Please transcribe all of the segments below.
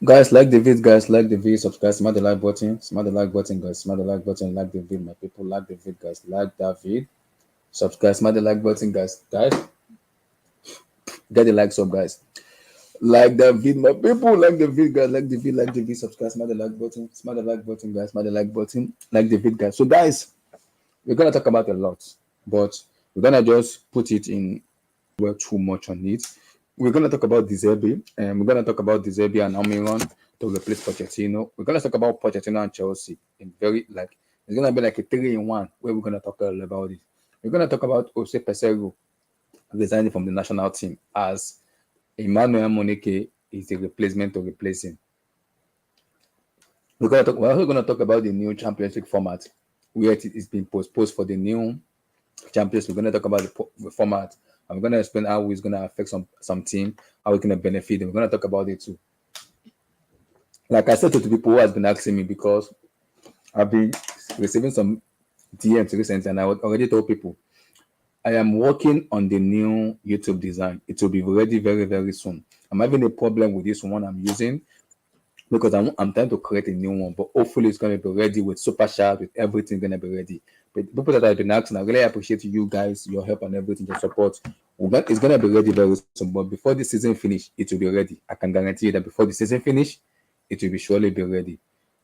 Guys, like the vid, guys, like the vid, subscribe, smash the like button, smash the like button, guys, smash the like button, like the vid, my people, like the vid, guys, like that vid, subscribe, smash the like button, guys, get the likes up, guys, like the vid, my people, like the vid, guys, like the vid, subscribe, smash the like button, smash the like button, guys, smash the like button, like the vid, guys. So, guys, we're gonna talk about a lot, but we're gonna just put it in well too much on it. We're gonna talk about Deserbi, and we're gonna talk about Deserbi and Amorim to replace Pochettino. We're gonna talk about Pochettino and Chelsea in very like it's gonna be like a 3-in-1 where we're gonna talk all about it. We're gonna talk about Jose Pasero resigning from the national team as Emmanuel Monike is the replacement to replace him. We're also gonna talk about the new Champions League format where it is being postponed for the new Champions. We're going to talk about the format. I'm going to explain how it's going to affect some team, how it's going to benefit them. We're going to talk about it too. Like I said to the people who has been asking me, because I've been receiving some DMs recently, and I already told people I am working on the new YouTube design. It will be ready very, very soon. I'm having a problem with this one I'm using because I'm trying to create a new one, but hopefully it's going to be ready with super chat, with everything going to be ready. But people that have been asking, I really appreciate you guys, your help and everything, your support. It's going to be ready very soon, but before the season finish, it will be ready. I can guarantee you that before the season finish, it will be surely be ready.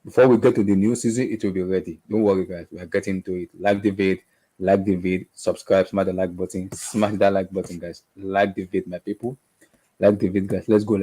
Before we get to the new season, it will be ready. Don't worry, guys. We are getting to it. Like the vid, subscribe, smash the like button, smash that like button, guys. Like the vid, my people. Like the vid, guys. Let's go.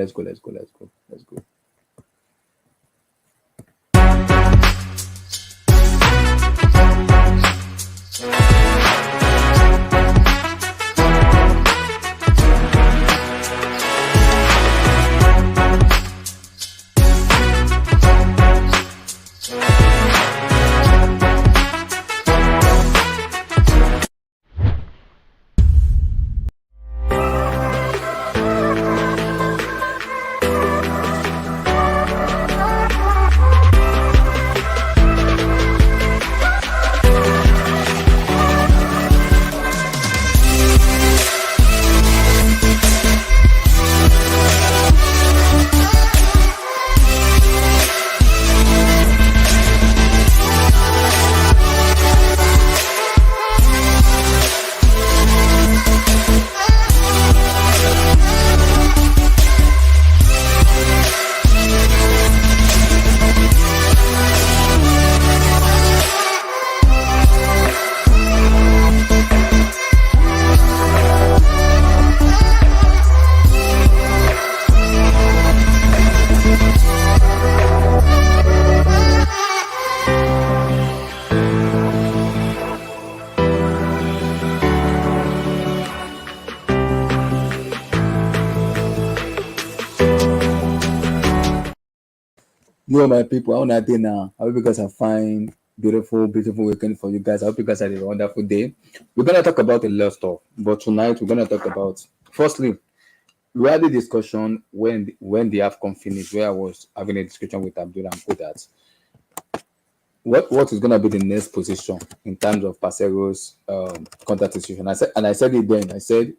Yo, my people, how are you now? I hope you guys are fine. Beautiful weekend for you guys. I hope you guys had a wonderful day. We're gonna talk about a lot of stuff, but tonight we're gonna talk about firstly, we had a discussion when the AFCON finished, where I was having a discussion with Abdul and put that what is gonna be the next position in terms of Pasero's contract situation. I said it then. I said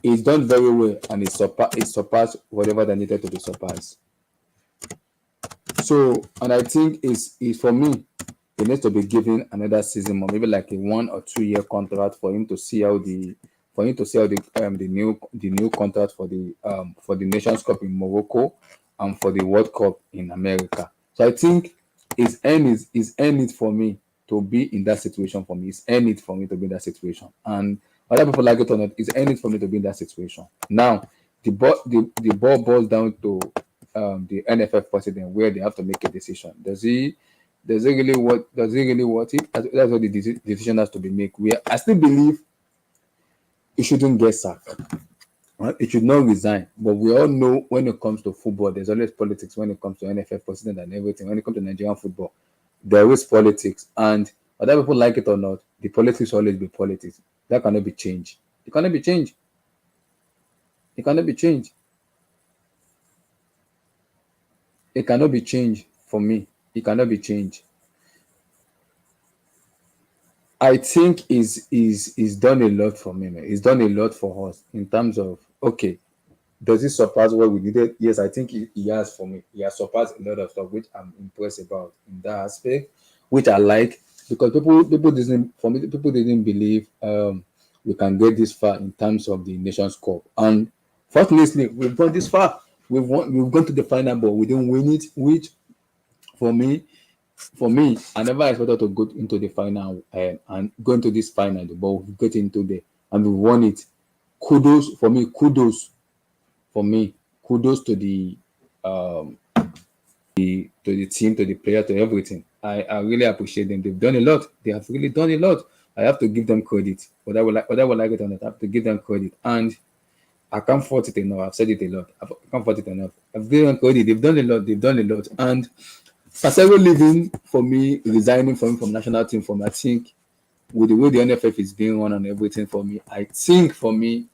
it's done very well and it surpassed whatever that needed to be surpassed. So, and I think is for me, it needs to be given another season or maybe like a 1 or 2 year contract for him to see how the new contract for the Nations Cup in Morocco and for the World Cup in America. So I think it's earned it for me to be in that situation. For me, it's earned it for me to be in that situation. And other people like it or not, it's earned it for me to be in that situation. Now, the ball boils down to the NFF president where they have to make a decision. Does he really want it? That's what the decision has to be made. I still believe he shouldn't get sacked. Right? It should not resign. But we all know when it comes to football, there's always politics when it comes to NFF president and everything. When it comes to Nigerian football, there is politics. And whether people like it or not, the politics will always be politics. That cannot be changed. It cannot be changed. It cannot be changed. It cannot be changed for me. It cannot be changed. I think is done a lot for me, man. It's done a lot for us in terms of okay. Does he surpass what we needed? Yes, I think he has for me. He has surpassed a lot of stuff, which I'm impressed about in that aspect, which I like because people didn't for me people didn't believe we can get this far in terms of the Nations Cup, and fortunately we've gone this far. We've gone to the final, but we didn't win it. Which for me, I never expected to go into the final and go into this final, but we get into there and we won it. Kudos for me. Kudos to um to the team, to the player, to everything. I really appreciate them. They've done a lot. They have really done a lot. I have to give them credit. Whether I would like it or not, I have to give them credit. And I can't fault it enough. I've said it a lot. I can't fault it enough. I've given them credit. They've done a lot. They've done a lot. And Pasero leaving for me, resigning for me from national team for me, I think with the way the NFF is being run and everything for me, I think for me,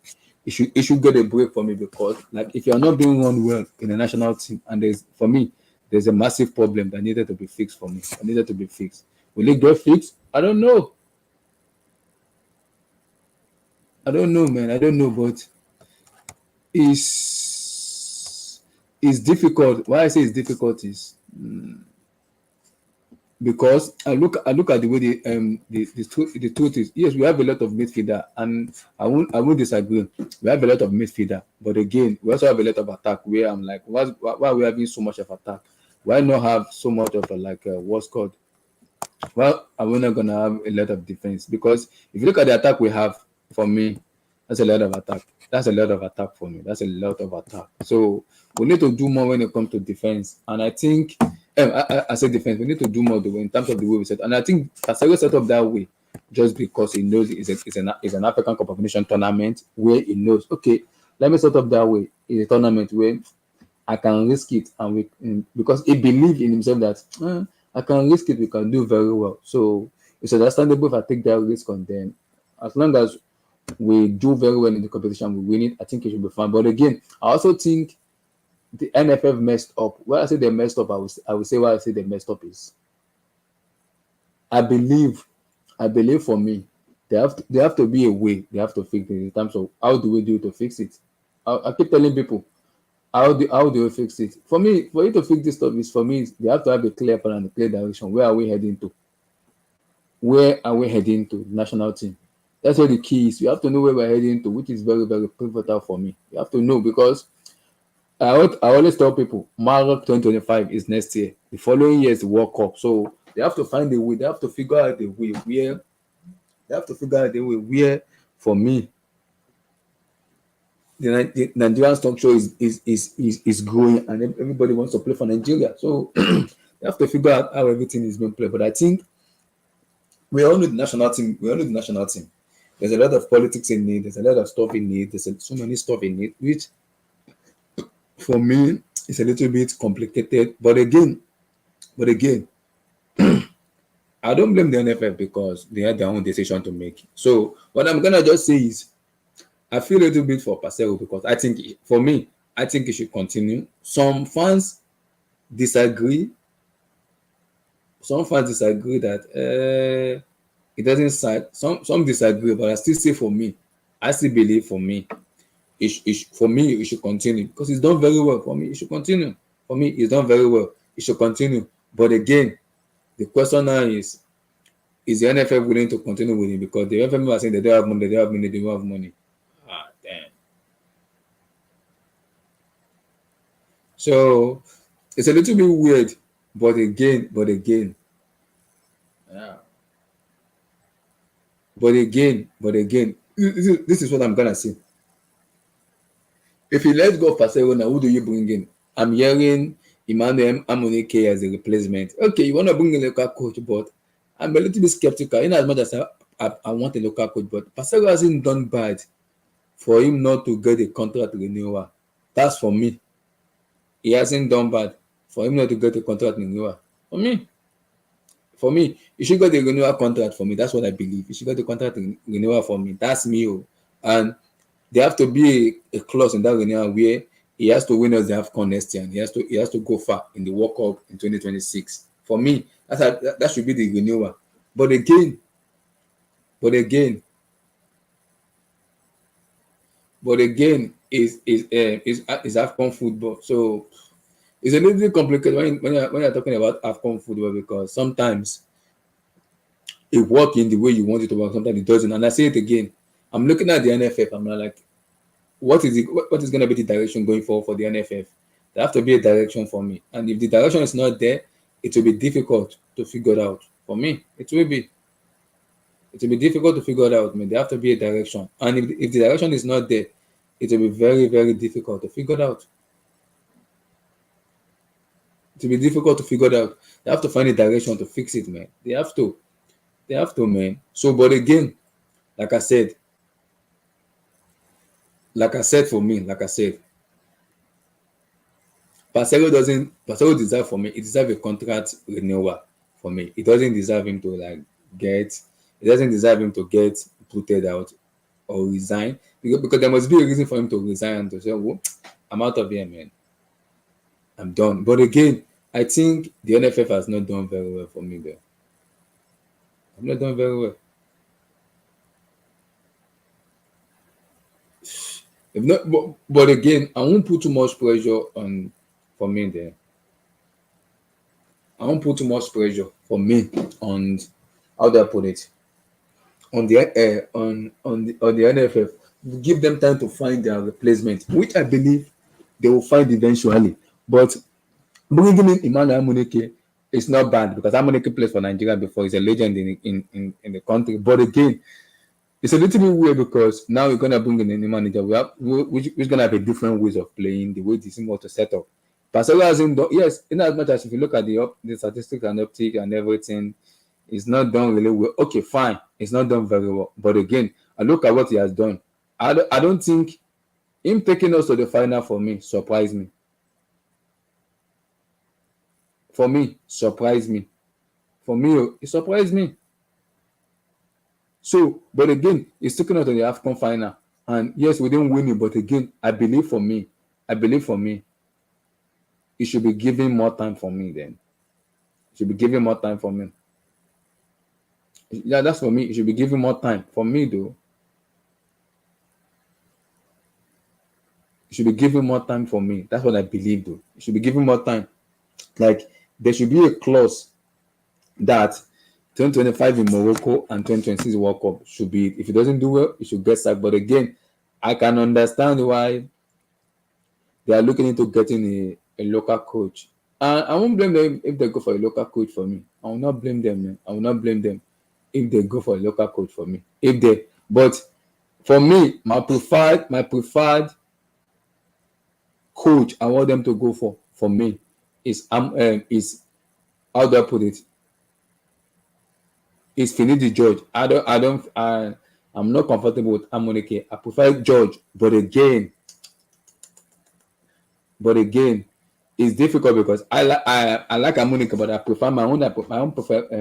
it should get a break for me because like if you're not being run well in the national team and there's a massive problem that needed to be fixed for me. It needed to be fixed. Will it get fixed? I don't know. Man. I don't know, but it's difficult. Why I say it's difficult is because I look at the way the truth is, yes, we have a lot of midfielder, and I won't disagree. We have a lot of midfielder, but again, we also have a lot of attack. Where I'm like, why are we having so much of attack? Why not have so much of what's called? Well, are we not gonna have a lot of defense? Because if you look at the attack we have, for me, that's a lot of attack. That's a lot of attack for me. That's a lot of attack. So we need to do more when it comes to defense. And I think, I say defense. We need to do more in terms of the way we set. And I think Pasero set up that way just because he knows it's an African Cup of Nations tournament where he knows, okay, let me set up that way. It's a tournament where I can risk it, and because he believes in himself that I can risk it, we can do very well. So it's understandable if I take that risk on them. As long as we do very well in the competition, we win it, I think it should be fun. But again, I also think the NFF messed up. When I say they messed up, I will say why I say they messed up is I believe for me, they have to be a way they have to fix it in terms of how do we do to fix it. I keep telling people how do we fix it? For me, for you to fix this stuff is for me, they have to have a clear plan and a clear direction. Where are we heading to? Where are we heading to? National team. That's where the key is. You have to know where we're heading to, which is very, very pivotal for me. You have to know because I always tell people Maroc 2025 is next year. The following year is the World Cup. So they have to find a way. They have to figure out a way where for me the Nigerian structure is growing and everybody wants to play for Nigeria. So they have to figure out how everything is being played. But I think we all need the national team. There's a lot of politics in it. There's a lot of stuff in it. There's so many stuff in it, which for me is a little bit complicated. But again, I don't blame the NFF because they had their own decision to make. So what I'm gonna just say is I feel a little bit for Pasero because I think he should continue. Some fans disagree. That it doesn't side. Some disagree, but I still say for me, I still believe for me, it should continue because he's done very well. For me, it should continue. For me, he's done very well. It should continue. But again, the question now is the NFF willing to continue with him? Because the NFF are saying they don't have money, they don't have money. Damn. So it's a little bit weird, but again, yeah. But again, this is what I'm gonna say. If you let go of Pasero now, who do you bring in? I'm hearing Emmanuel Amonike as a replacement. Okay, you want to bring in a local coach, but I'm a little bit skeptical. In as much as I want a local coach, but Pasero hasn't done bad for him not to get a contract renewal. That's for me. He hasn't done bad for him not to get a contract renewal. For me, he should get a renewal contract for me. That's what I believe. He should get a contract renewal for me. That's me. And there have to be a clause in that renewal where he has to win us the AFCON next year and he has to go far in the World Cup in 2026. For me, that should be the renewal. But again, is AFCON football. So it's a little bit complicated when you're talking about AFCON football, because sometimes it works in the way you want it to work, sometimes it doesn't. And I say it again, I'm looking at the NFF, I'm not like, what is going to be the direction going forward for the NFF? There have to be a direction for me, and if the direction is not there, it will be difficult to figure out. For me, it will be difficult to figure it out. I mean, there have to be a direction, and if the direction is not there, it will be very, very difficult to figure it out. It will be difficult to figure it out. They have to find a direction to fix it, man. They have to, man. So, but again, like I said, for me, Pasero deserve, for me, it deserve a contract renewal for me. It doesn't deserve him to it doesn't deserve him to get booted out or resign, because there must be a reason for him to resign and to say, oh, I'm out of here, man. I'm done. But again, I think the NFF has not done very well for me there. I've not done very well. If not, but again, I won't put too much pressure on for me there. I won't put too much pressure for me on, how do I put it, on the on the NFF. Give them time to find their replacement, which I believe they will find eventually. But bringing in Emmanuel Amuneke is not bad, because Amuneke plays for Nigeria before. He's a legend in the country. But again, it's a little bit weird, because now we're gonna bring in a new manager. We're gonna have a different ways of playing, the way the team was to set up. Pasero hasn't done, yes, in as much as if you look at the statistics and uptick and everything, it's not done really well. Okay, fine, it's not done very well. But again, I look at what he has done. I don't think him taking us to the final, for me, surprised me. For me, surprised me. For me, it surprised me. So, but again, he's taking us to the AFCON final. And yes, we didn't win it, but again, I believe for me, it should be giving more time for me then. It should be giving more time for me. Yeah, that's for me. It should be giving more time. For me, though, it should be giving more time for me. That's what I believe, though. It should be giving more time. Like, there should be a clause that 2025 in Morocco and 2026 World Cup should be, if it doesn't do well, it should get sacked. But again, I can understand why they are looking into getting a local coach. And I won't blame them if they go for a local coach for me. I will not blame them, man. I will not blame them if they go for a local coach for me. But for me, my preferred coach I want them to go for me is how do I put it? Is Finidi George. I'm not comfortable with Amuneke. I prefer George, but again, it's difficult because I like Amuneke, but I prefer my own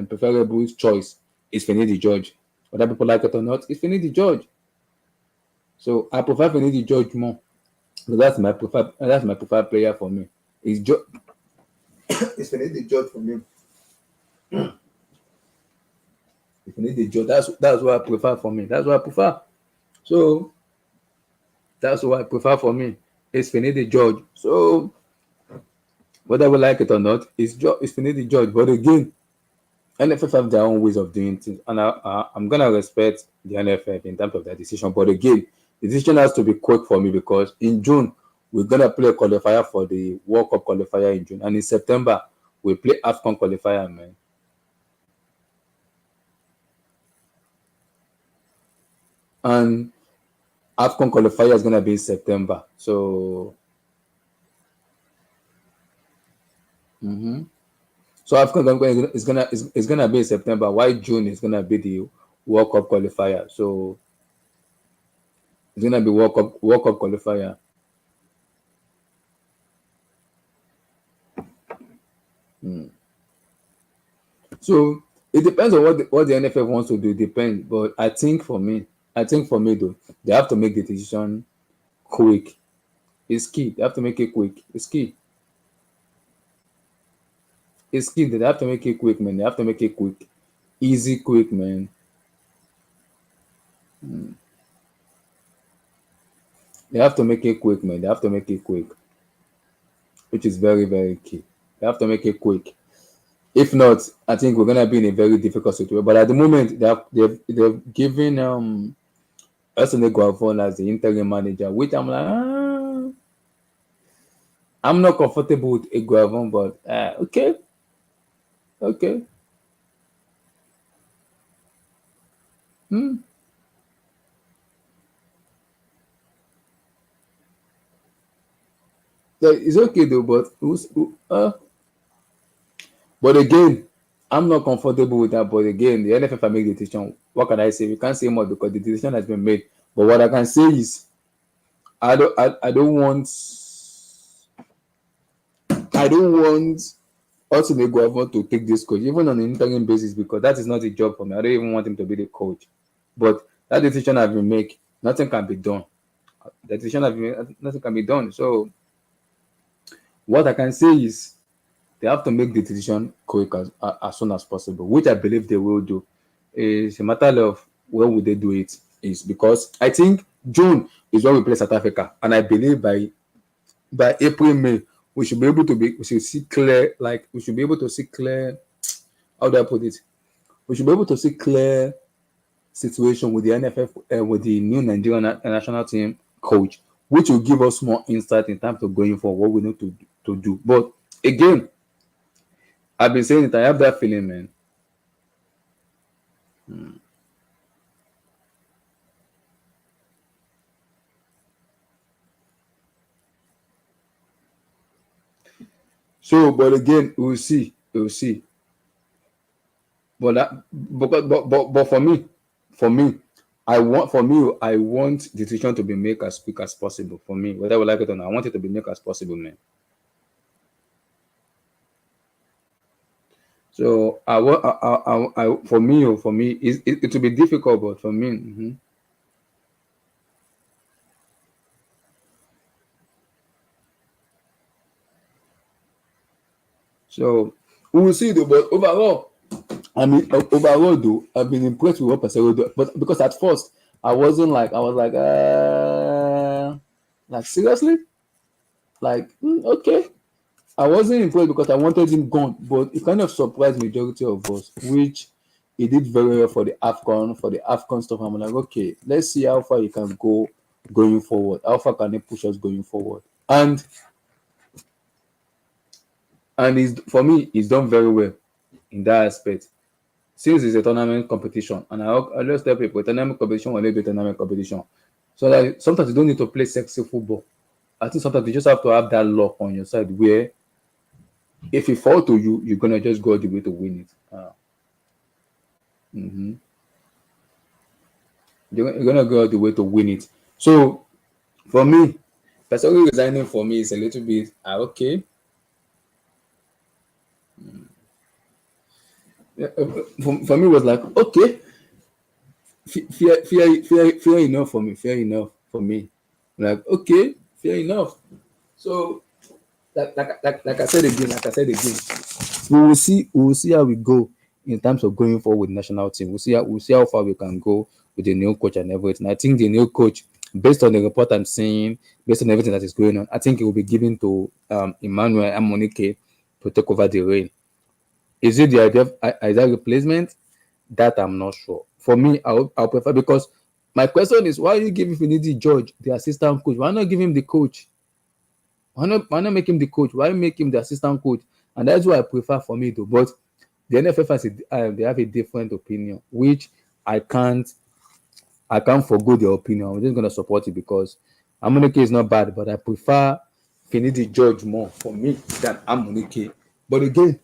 preferable choice is Finidi George. Whether people like it or not, it's Finidi George. So I prefer Finidi George more. So that's my preferred player for me. It's Finidi George for me. If you need the job, that's what I prefer for me. That's what I prefer. So that's what I prefer for me. It's Finidi George. So whether we like it or not, it's Finidi George. But again, NFF have their own ways of doing things, and I'm gonna respect the NFF in terms of their decision. But again, the decision has to be quick for me, because in June we're gonna play a qualifier for the World Cup qualifier in June, and in September we play AFCON qualifier, man. And AFCON qualifier is gonna be in September. So so AFCON is gonna be in September. Why June is gonna be the World Cup qualifier? So it's gonna be World Cup qualifier. So it depends on what the NFF wants to do. It depends, but I think for me though, they have to make the decision quick. It's key. They have to make it quick. It's key. It's key. They have to make it quick, man. They have to make it quick, easy, quick, man. They have to make it quick, man. They have to make it quick, which is very, very key. They have to make it quick. If not, I think we're gonna be in a very difficult situation. But at the moment, they've given Arsenal Guavon as the interim manager, which I'm like, I'm not comfortable with Guavon, but okay, okay. Hmm. It's okay though, but again, I'm not comfortable with that. But again, the NFF have made the decision. What can I say? We can't say more because the decision has been made. But what I can say is, I don't want us in the government to take this coach, even on an interim basis, because that is not a job for me. I don't even want him to be the coach. But that decision has been made. Nothing can be done. The decision has been made, nothing can be done. So what I can say is they have to make the decision quick as soon as possible, which I believe they will do. It's a matter of when will they do it is because I think June is when we play South Africa, and I believe by April, May, we should see clear, like we should be able to see clear, how do I put it? We should be able to see clear situation with the NFF, with the new Nigerian national team coach, which will give us more insight in terms of going for what we need to do. But again, I've been saying it, I have that feeling, man. So, but again, we'll see. But for me, I want the decision to be made as quick as possible. For me, whether we like it or not, I want it to be made as possible, man. So for me, it will be difficult, but for me, so we will see though. But overall, I mean, overall though, I've been impressed with what Pasero do. But because at first I was like seriously, like okay. I wasn't impressed because I wanted him gone, but it kind of surprised majority of us, which he did very well for the AFCON stuff. I'm like, okay, let's see how far he can go going forward. How far can he push us going forward? And for me, he's done very well in that aspect. Since it's a tournament competition, and I just tell people tournament competition will be tournament competition. So that sometimes you don't need to play sexy football. I think sometimes you just have to have that luck on your side where if it fall to you, you're gonna just go all the way to win it. Mhm. You're gonna go all the way to win it. So for me, personally resigning for me is a little bit okay. Yeah, for me, it was like okay, fair enough for me. Fair enough for me. Like okay, fair enough. So like I said again, we will see how we go in terms of going forward with national team. We'll see how far we can go with the new coach and everything. I think the new coach, based on the report I'm seeing, based on everything that is going on, I think it will be given to Emmanuel Amonike to take over the reign. Is it the idea of Isaac replacement? That I'm not sure. For me, I'll prefer because my question is why you give Finidi George the assistant coach? Why not give him the coach? Why not make him the coach? Why make him the assistant coach? And that's what I prefer for me though. But the NFF they have a different opinion, which I can't I can't forgo their opinion. I'm just gonna support it because Amunike is not bad, but I prefer Finidi George more for me than Amunike. But again,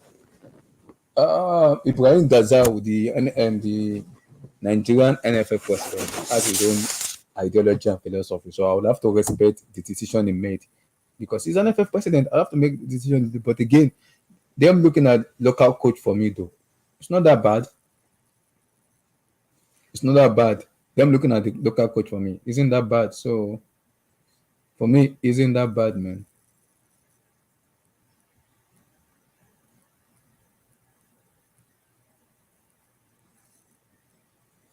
Ibrahim Gazal, the Nigerian NFF president, has his own ideology and philosophy. So I would have to respect the decision he made because he's an NFF president. I have to make the decision. But again, them looking at local coach for me though, it's not that bad. It's not that bad. Them looking at the local coach for me isn't that bad. So for me, isn't that bad, man.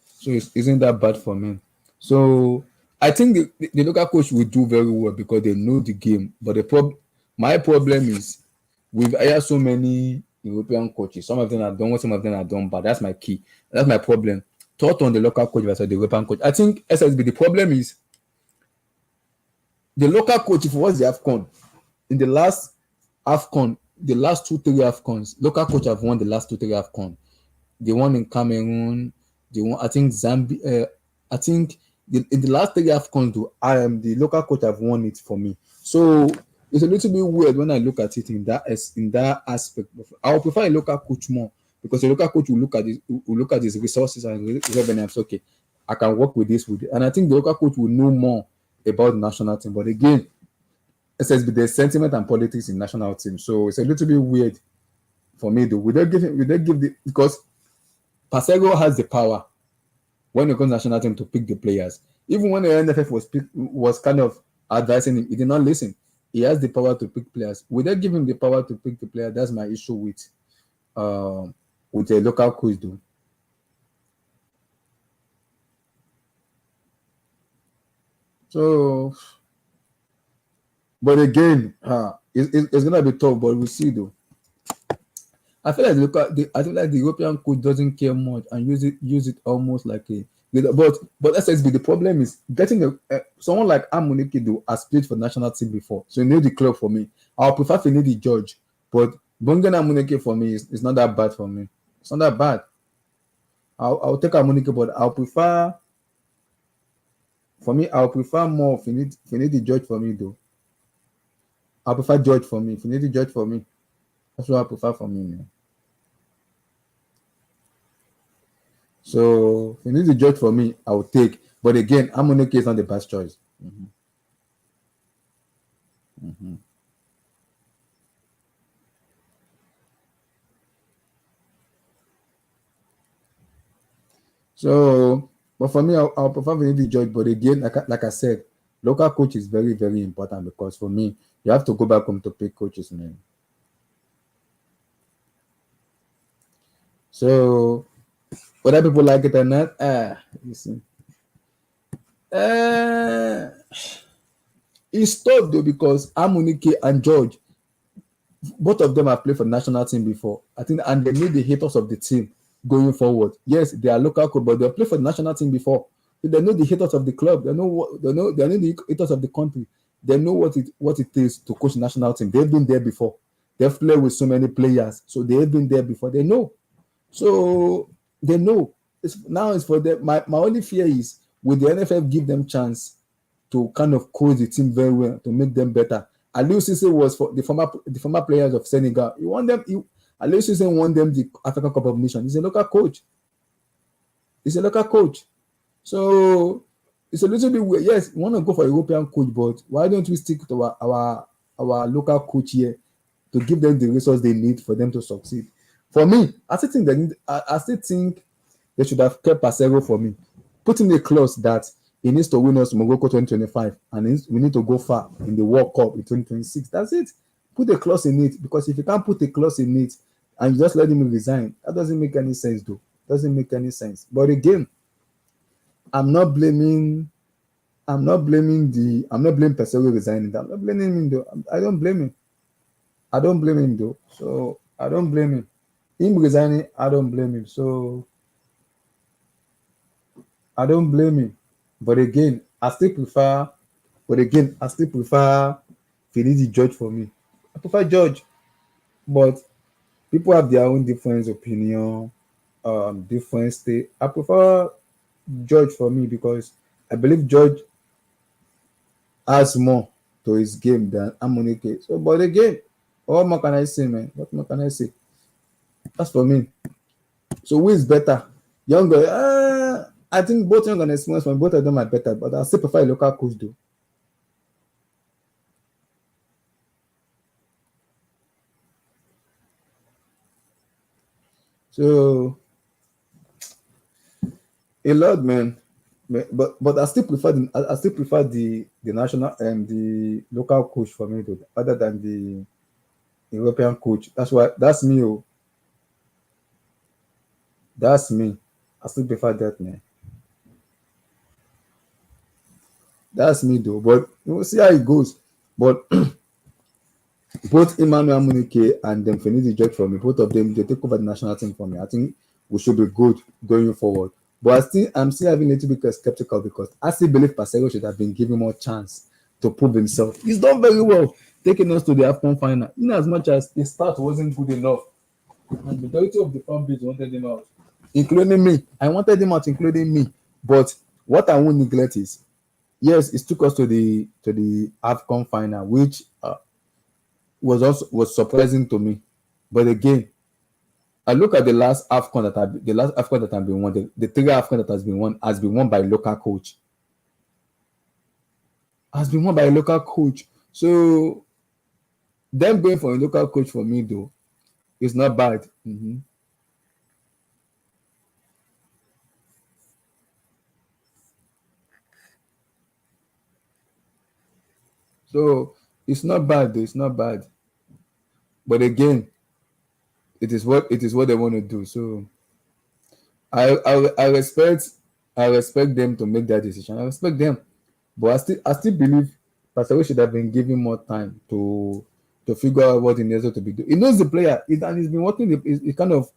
So it isn't that bad for me. So I think the local coach will do very well because they know the game. But my problem is we've hired so many European coaches. Some of them are done well, some of them are done bad. That's my key. That's my problem. Thought on the local coach versus the European coach. I think SSB, the problem is the local coach, if it was the AFCON, in the last AFCON, the last 2-3 AFCONs, local coach have won the last 2-3 AFCON. They won in Cameroon. They won, I think, Zambia. I think in the last 3 AFCONs, the local coach have won it for me. So it's a little bit weird when I look at it in that aspect. I would prefer a local coach more because a local coach will look at his resources and revenue. Okay, I can work with this, and I think the local coach will know more about the national team. But again, SSB, there's sentiment and politics in national team, so it's a little bit weird for me. Though we don't give because Pasero has the power when it comes to national team to pick the players. Even when the NFF was kind of advising him, he did not listen. He has the power to pick players. We don't give him the power to pick the player. That's my issue with a local coach, though. So, but again, it's gonna be tough. But we'll see, though. I feel like the European coach doesn't care much and use it almost like a. But SSB, the problem is getting someone like Amorim has played for national team before, so you know the club for me. I'll prefer Finidi George, but bringing Amorim for me is not that bad for me. It's not that bad. I'll take Amorim, but I'll prefer more Finidi George for me though. I'll prefer George for me. Finidi George for me. That's what I prefer for me, man. So if you need to judge for me, I will take. But again, Amorim is not the best choice. Mm-hmm. Mm-hmm. So, but for me, I'll prefer we need to judge. But again, like I said, local coach is very, very important because for me, you have to go back home to pick coaches, man. So, whether people like it or not, you see. It's tough though because Amorim and George, both of them have played for the national team before. I think, and they need the haters of the team going forward. Yes, they are local coach, but they've played for the national team before. So they know the haters of the club. They know the haters of the country. They know what it is to coach the national team. They've been there before. They've played with so many players, so they've been there before. They know. So they know. It's for them. My only fear is will the NFF give them chance to kind of coach the team very well to make them better. Aliou Cisse was for the former players of Senegal. You want them. Aliou Cisse won them the African Cup of Nations. He's a local coach. So it's a little bit weird. Yes, we want to go for a European coach, but why don't we stick to our local coach here to give them the resources they need for them to succeed? For me, I still think they should have kept Pasero for me. Put in a clause that he needs to win us Morocco 2025 and we need to go far in the World Cup in 2026. That's it. Put a clause in it, because if you can't put a clause in it and you just let him resign, that doesn't make any sense though. Doesn't make any sense. But again, I'm not blaming Pasero resigning. I'm not blaming him though. I don't blame him though. So I don't blame him. Him resigning, I don't blame him. So I don't blame him. But again, I still prefer Finidi George for me. I prefer George, but people have their own different opinion, different state. I prefer George for me because I believe George has more to his game than Amorim. So, but again, what more can I say, man? What more can I say? That's for me. So who is better? Younger? I think both young and experience from both of them are better, but I still prefer a local coach though. So a lot, man. But I still prefer the national and the local coach for me though, other than the European coach. That's me. Oh, that's me. I still prefer that, man. That's me though. But we'll see how it goes. But both Emmanuel Munike and them Finidi George for me, both of them they take over the national team for me. I think we should be good going forward. But I'm still having a little bit skeptical because I still believe Pasero should have been given more chance to prove himself. He's done very well, taking us to the AFCON final. In as much as the start wasn't good enough, and the majority of the fan base wanted him out, including me. I wanted him out, including me. But what I won't neglect is, yes, it took us to the AFCON final, which was surprising to me. But again, I look at the last AFCON that have been won. The three AFCON that has been won by a local coach. Has been won by a local coach. So them going for a local coach for me though is not bad. So it's not bad though. It's not bad. But again, it is what they want to do. So I respect them to make that decision. I respect them, but I still believe Pastor should have been given more time to figure out what he needs to be doing. He knows the player, and he's been working. He kind of,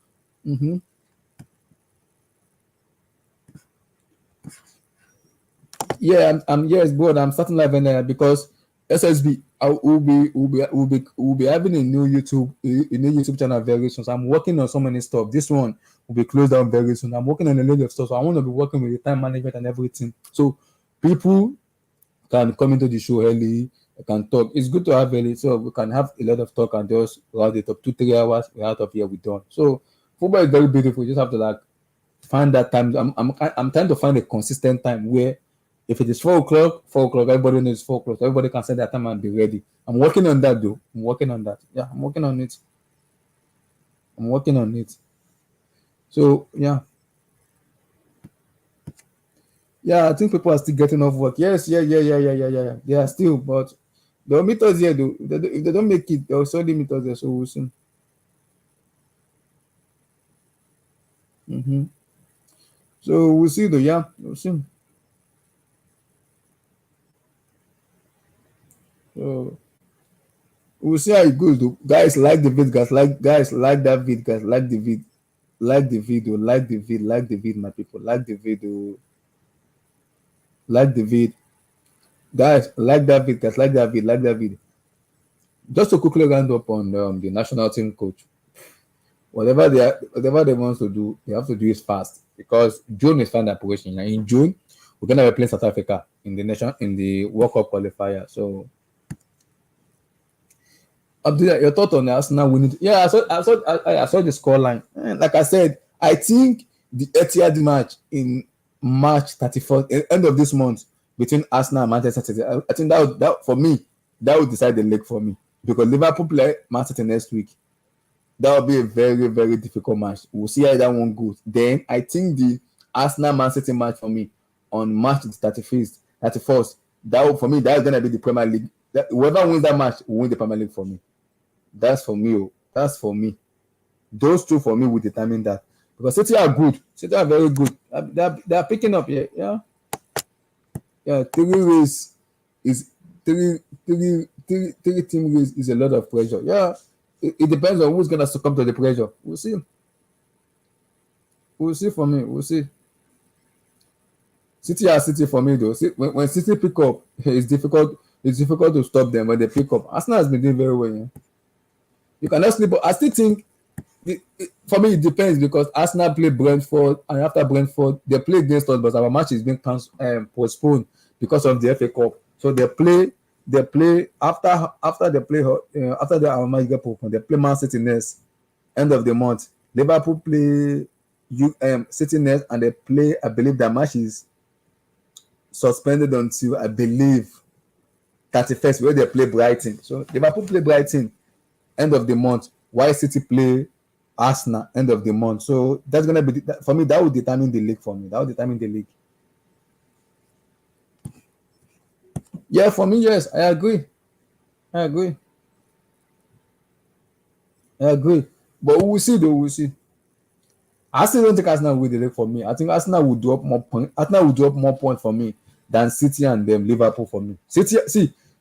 yeah. I'm yes, but I'm starting live because SSB will be having a new YouTube channel very soon. So I'm working on so many stuff. This one will be closed down very soon. I'm working on a lot of stuff. So I want to be working with the time management and everything. So people can come into the show early, can talk. It's good to have early, so we can have a lot of talk and just round it up 2-3 hours. We're out of here, we're done. So football is very beautiful. You just have to like find that time. I'm trying to find a consistent time where if it is 4 o'clock, everybody knows 4 o'clock. Everybody can set that time and be ready. I'm working on that though. I'm working on that. Yeah, I'm working on it. I'm working on it. So yeah. Yeah, I think people are still getting off work. Yes, yeah. They are still, but they'll meet us here though. If they don't make it, they'll slowly meet us there. So we'll see. So we'll see though. Yeah, we'll see. So we'll see how it goes though. Guys, like the vid, guys, like that vid, guys, like the vid, like the video, like the vid, my people, like the video, like the vid, guys, like that vid, guys, like that vid. Just to quickly round up on the national team coach. Whatever they want to do, they have to do it fast because June is final operation. And in June, we're gonna be playing South Africa in the World Cup qualifier. So Abdullah, your thought on the Arsenal winning? Yeah, I saw the scoreline. Like I said, I think the Etihad match in March 31st, end of this month, between Arsenal and Manchester City. I think that for me, that would decide the league for me because Liverpool play Man City next week. That will be a very, very difficult match. We'll see how that one goes. Then I think the Arsenal Man City match for me on March 31st, for me, that's gonna be the Premier League. Whoever wins that match will win the Premier League for me. That's for me. That's for me. Those two for me will determine that. Because City are good. City are very good. They are picking up. Yeah. Yeah. Yeah. Three team race is a lot of pressure. Yeah. It depends on who's gonna succumb to the pressure. We'll see. We'll see for me. We'll see. City are City for me though. When City pick up, it's difficult. It's difficult to stop them when they pick up. Arsenal has been doing very well. Yeah? You cannot sleep. I still think for me it depends because Arsenal play Brentford and after Brentford they play against us, but our match is being postponed because of the FA Cup. So they play after they play after our match get postponed. They play Man City next end of the month. Liverpool play City next and they play. I believe that match is suspended until I believe 31st where they play Brighton. So Liverpool play Brighton end of the month. While City play Arsenal end of the month. So that's gonna be for me. That will determine the league for me. That will determine the league. Yeah, for me, yes, I agree. I agree. I agree. But we'll see though. We'll see. I still don't think Arsenal will win the league for me. I think Arsenal will drop more point. Arsenal will drop more point for me than City and them Liverpool for me. City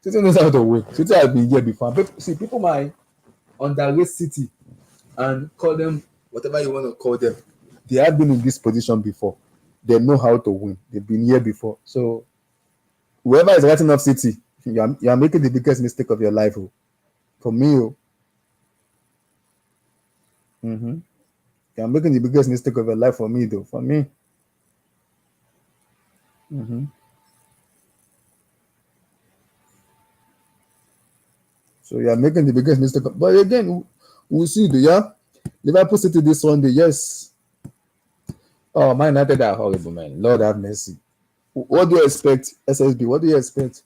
knows how to win. City has been here before. People might underrate City and call them whatever you want to call them. They have been in this position before. They know how to win. They've been here before. So whoever is writing off City, you are making the biggest mistake of your life. Oh. For me, mm-hmm. You are making the biggest mistake of your life for me, though. For me. Mm-hmm. So you are making the biggest mistake. But again, we'll see, though, yeah? Liverpool City this Sunday, yes. Oh, Man United are horrible, man. Lord have mercy. What do you expect, SSB? What do you expect?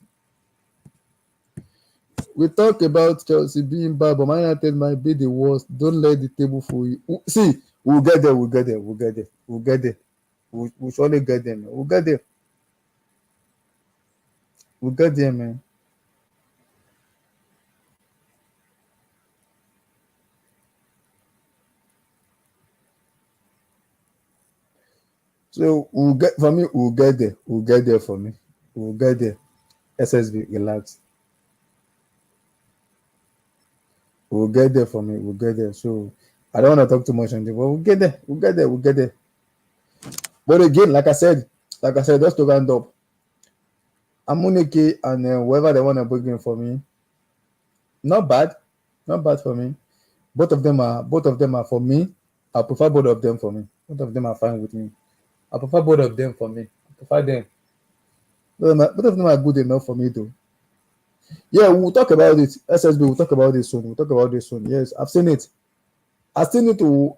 We talk about Chelsea being bad, but Man United might be the worst. Don't let the table fool you. See, we'll get there. We'll get there. We'll get there. We'll get there. We'll surely get there, man. We'll get there. We'll get there, man. So we'll get for me. We'll get there. We'll get there for me. We'll get there. SSB, relax. We'll get there for me. We'll get there. So I don't want to talk too much on this, but we'll get there. We'll get there. We'll get there. But again, like I said, just to round up, Amunike and whoever they want to bring in for me, not bad, not bad for me. Both of them are for me. I prefer both of them for me. Both of them are fine with me. I prefer both of them for me. I prefer them. Both of them are good enough for me though. Yeah, we'll talk about it. SSB, we'll talk about this soon. We'll talk about this soon. Yes, I've seen it. I still need to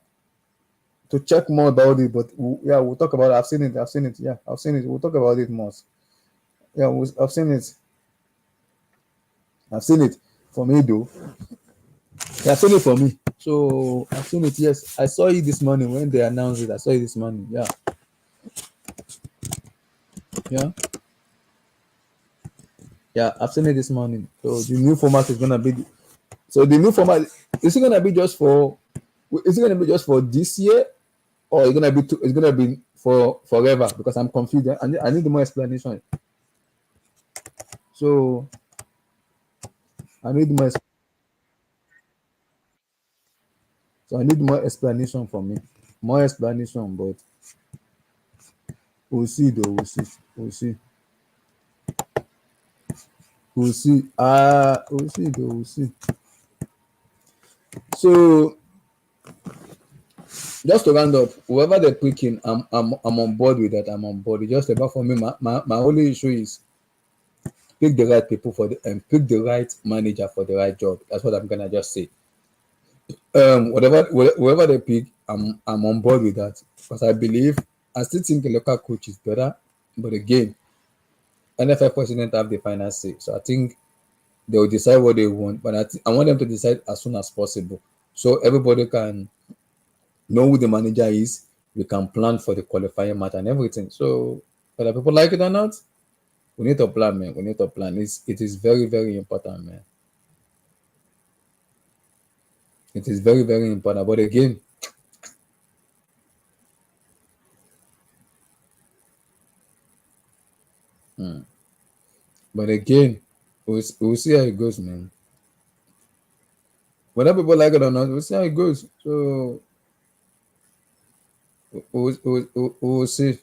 check more about it, but yeah, we'll talk about it. I've seen it. I've seen it. Yeah, I've seen it. We'll talk about it more. Yeah, I've seen it. I've seen it for me though. Yeah, I've seen it for me. So I've seen it. Yes, I saw it this morning when they announced it. I saw it this morning. Yeah, yeah, yeah. I've seen it this morning. So the new format is gonna be. So the new format is it gonna be just for? Is it gonna be just for this year, or it's gonna be? It's gonna be for forever? Because I'm confused. I need more explanation. So I need more. So I need more explanation from me. More explanation, but we'll see though. We'll see. We'll see. We'll see. We'll see though. We'll see. So just to round up, whoever they're picking, I'm on board with that. I'm on board. It's just about for me. My only issue is pick the right people for the and pick the right manager for the right job. That's what I'm gonna just say. Whoever they pick, I'm on board with that because I still think a local coach is better. But again, NFL president have the final say, so I think they will decide what they want. But I want them to decide as soon as possible, so everybody can know who the manager is. We can plan for the qualifying match and everything. So whether people like it or not, we need to plan, man. We need to plan. It is very, very important, man. It is very, very important. But again, but again, we'll see how it goes, man. Whether people like it or not, we'll see how it goes. So we'll see.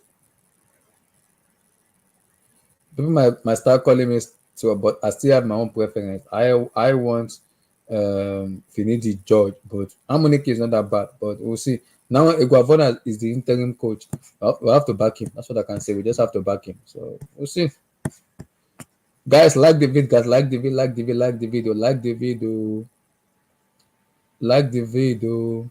People might start calling me to, but I still have my own preference. I want Finidi George, but Amunike is not that bad. But we'll see. Now Iguavona is the interim coach. We have to back him. That's what I can say. We just have to back him. So we'll see. Guys, like the video, guys, like the video, like the video, like the video, like the video, like the video,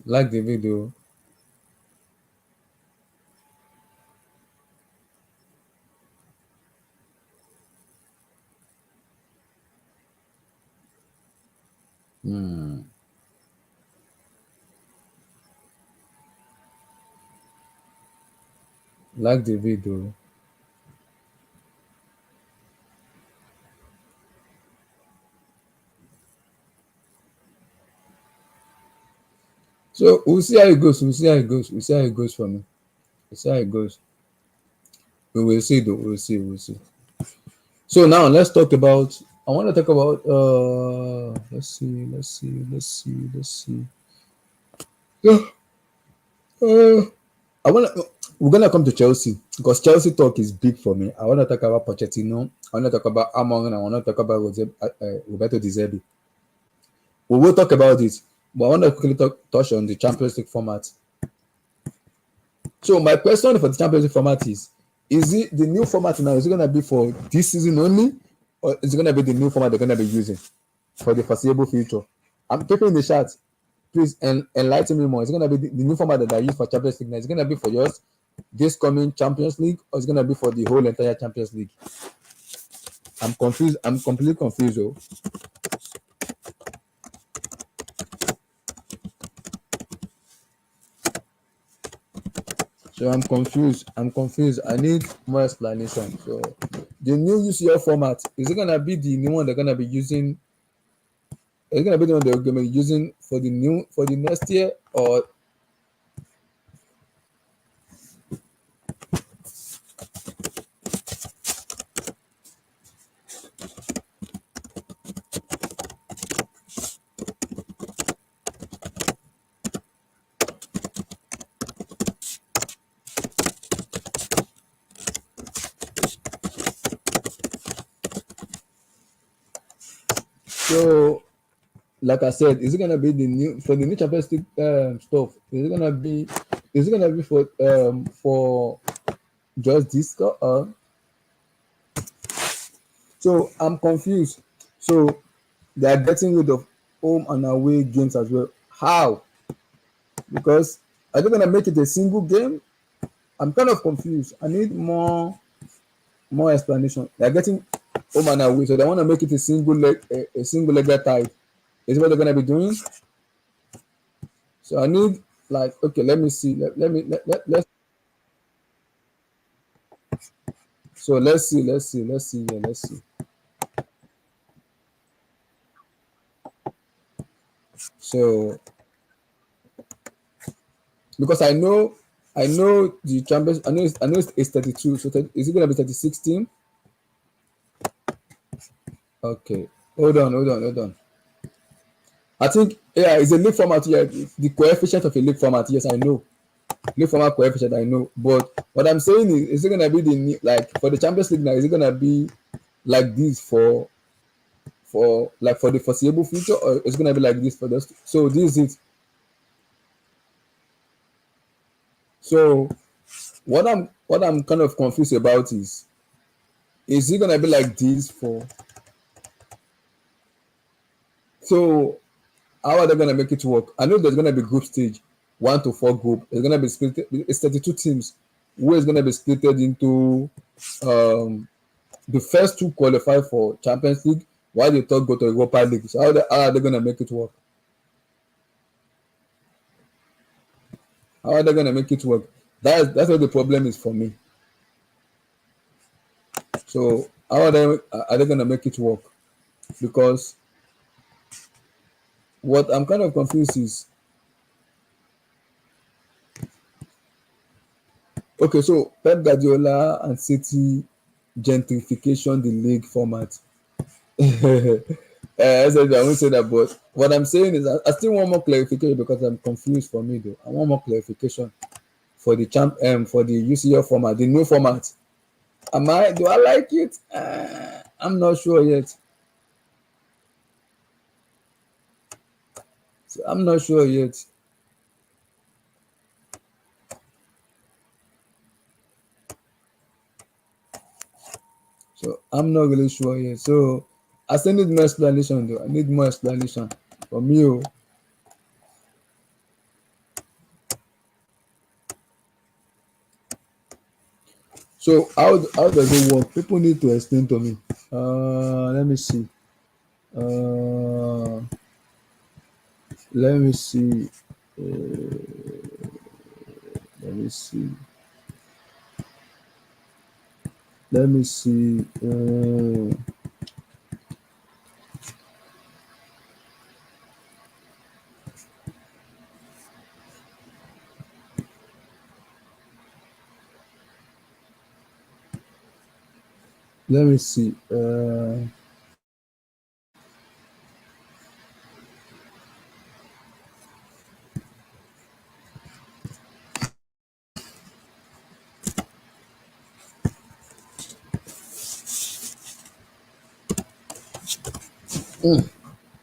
like the video. Like the video. So we'll see how it goes. We'll see how it goes. We'll see how it goes for me. We'll see how it goes. We will see though. We'll see. We'll see. So now let's talk about. I want to talk about. Let's see. Uh, I want to. We're gonna come to Chelsea because Chelsea talk is big for me. I want to talk about Pochettino. I want to talk about Amorim. I want to talk about Roberto Di Zerbi. We will talk about it, but I want to quickly touch on the Champions League format. So my question for the Champions League format is it the new format now? Is it going to be for this season only, or is it going to be the new format they're going to be using for the foreseeable future? I'm people in the chat. Please enlighten me more. Is it going to be the new format that I use for Champions League now? Is it going to be for yours this coming Champions League, or is it going to be for the whole entire Champions League? I'm confused. I'm completely confused. Oh. So I'm confused. I need more explanation. So the new UCL format, is it gonna be the new one they're gonna be using? Is it gonna be the one they're gonna be using for the next year, or so like I said, is it gonna be the new for the new Champions League stuff? Is it gonna be for just this? So I'm confused. So they are getting rid of home and away games as well. How? Because are they gonna make it a single game? I'm kind of confused. I need more explanation. They're getting home and away, so they want to make it a single leg tie. Is what they're gonna be doing. So I need like okay, let me see. Let's so let's see. So because I know the champions. I know it's 32. So is it gonna be 36 team? Okay, hold on. I think yeah, it's a league format. Yeah, the coefficient of a league format. Yes, I know. League format coefficient. I know. But what I'm saying is it gonna be like for the Champions League now? Is it gonna be like this for like for the foreseeable future, or is it gonna be like this for this? So this is it. So what I'm kind of confused about is it gonna be like this for? So how are they gonna make it work? I know there's gonna be group stage, 1 to 4 group. It's gonna be split. It's 32 teams. Who is gonna be split into um the first two qualify for Champions League, while the third go to Europa League. So how are they gonna make it work? How are they gonna make it work? That's what the problem is for me. So how are they gonna make it work? Because what I'm kind of confused is okay. So Pep Guardiola and City gentrification the league format. I said I won't say that, but what I'm saying is I still want more clarification because I'm confused for me though. I want more clarification for the for the UCL format, the new format. Do I like it? I'm not sure yet. So I'm not sure yet. So I'm not really sure yet. So I still need more explanation though. I need more explanation from you. So how does it work? People need to explain to me. Let me see. Uh, let me see. Let me see. Let me see. Let me see.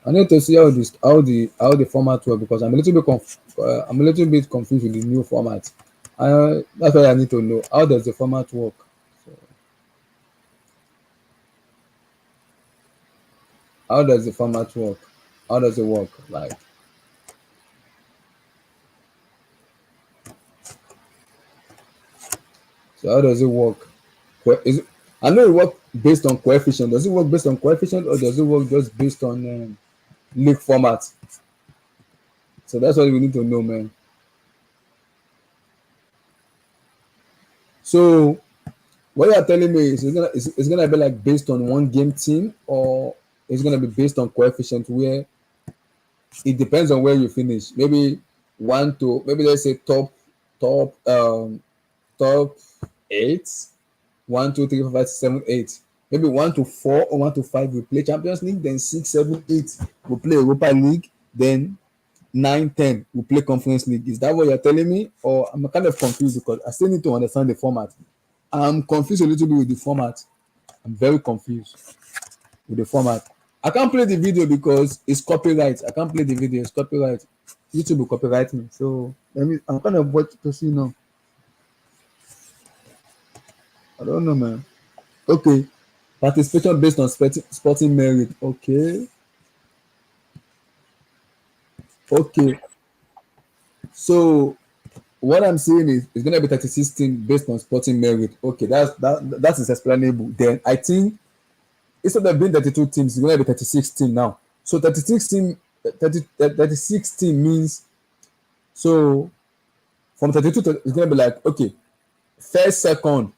I need to see how the format work because I'm a little bit confused with the new format. That's why I need to know how does the format work. So, how does the format work? How does it work? Like, so how does it work? Is it, I know it work based on coefficient. Does it work based on coefficient or does it work just based on league format? So that's what we need to know, man. So what you're telling me is it's gonna be like based on one game team, or it's gonna be based on coefficient where it depends on where you finish. Maybe one to maybe let's say top 8, 1, 2, 3, 4, 5, 6, 7, 8. Maybe 1 to 4 or 1 to 5 we play Champions League, then 6, 7, 8 we play Europa League, then 9, 10 we play Conference League. Is that what you're telling me? Or I'm kind of confused because I still need to understand the format. I'm confused a little bit with the format. I'm very confused with the format. I can't play the video because it's copyright. I can't play the video, it's copyright. YouTube will copyright me. So I'm kind of what to see now. I don't know, man. Okay. Participation based on sporting merit. Okay. Okay. So what I'm saying is it's gonna be 36 team based on sporting merit. Okay, that is explainable. Then I think instead of being 32 teams, it's gonna be 36 team now. So 36 team 36 team means so from 32 to it's gonna be like okay, first, second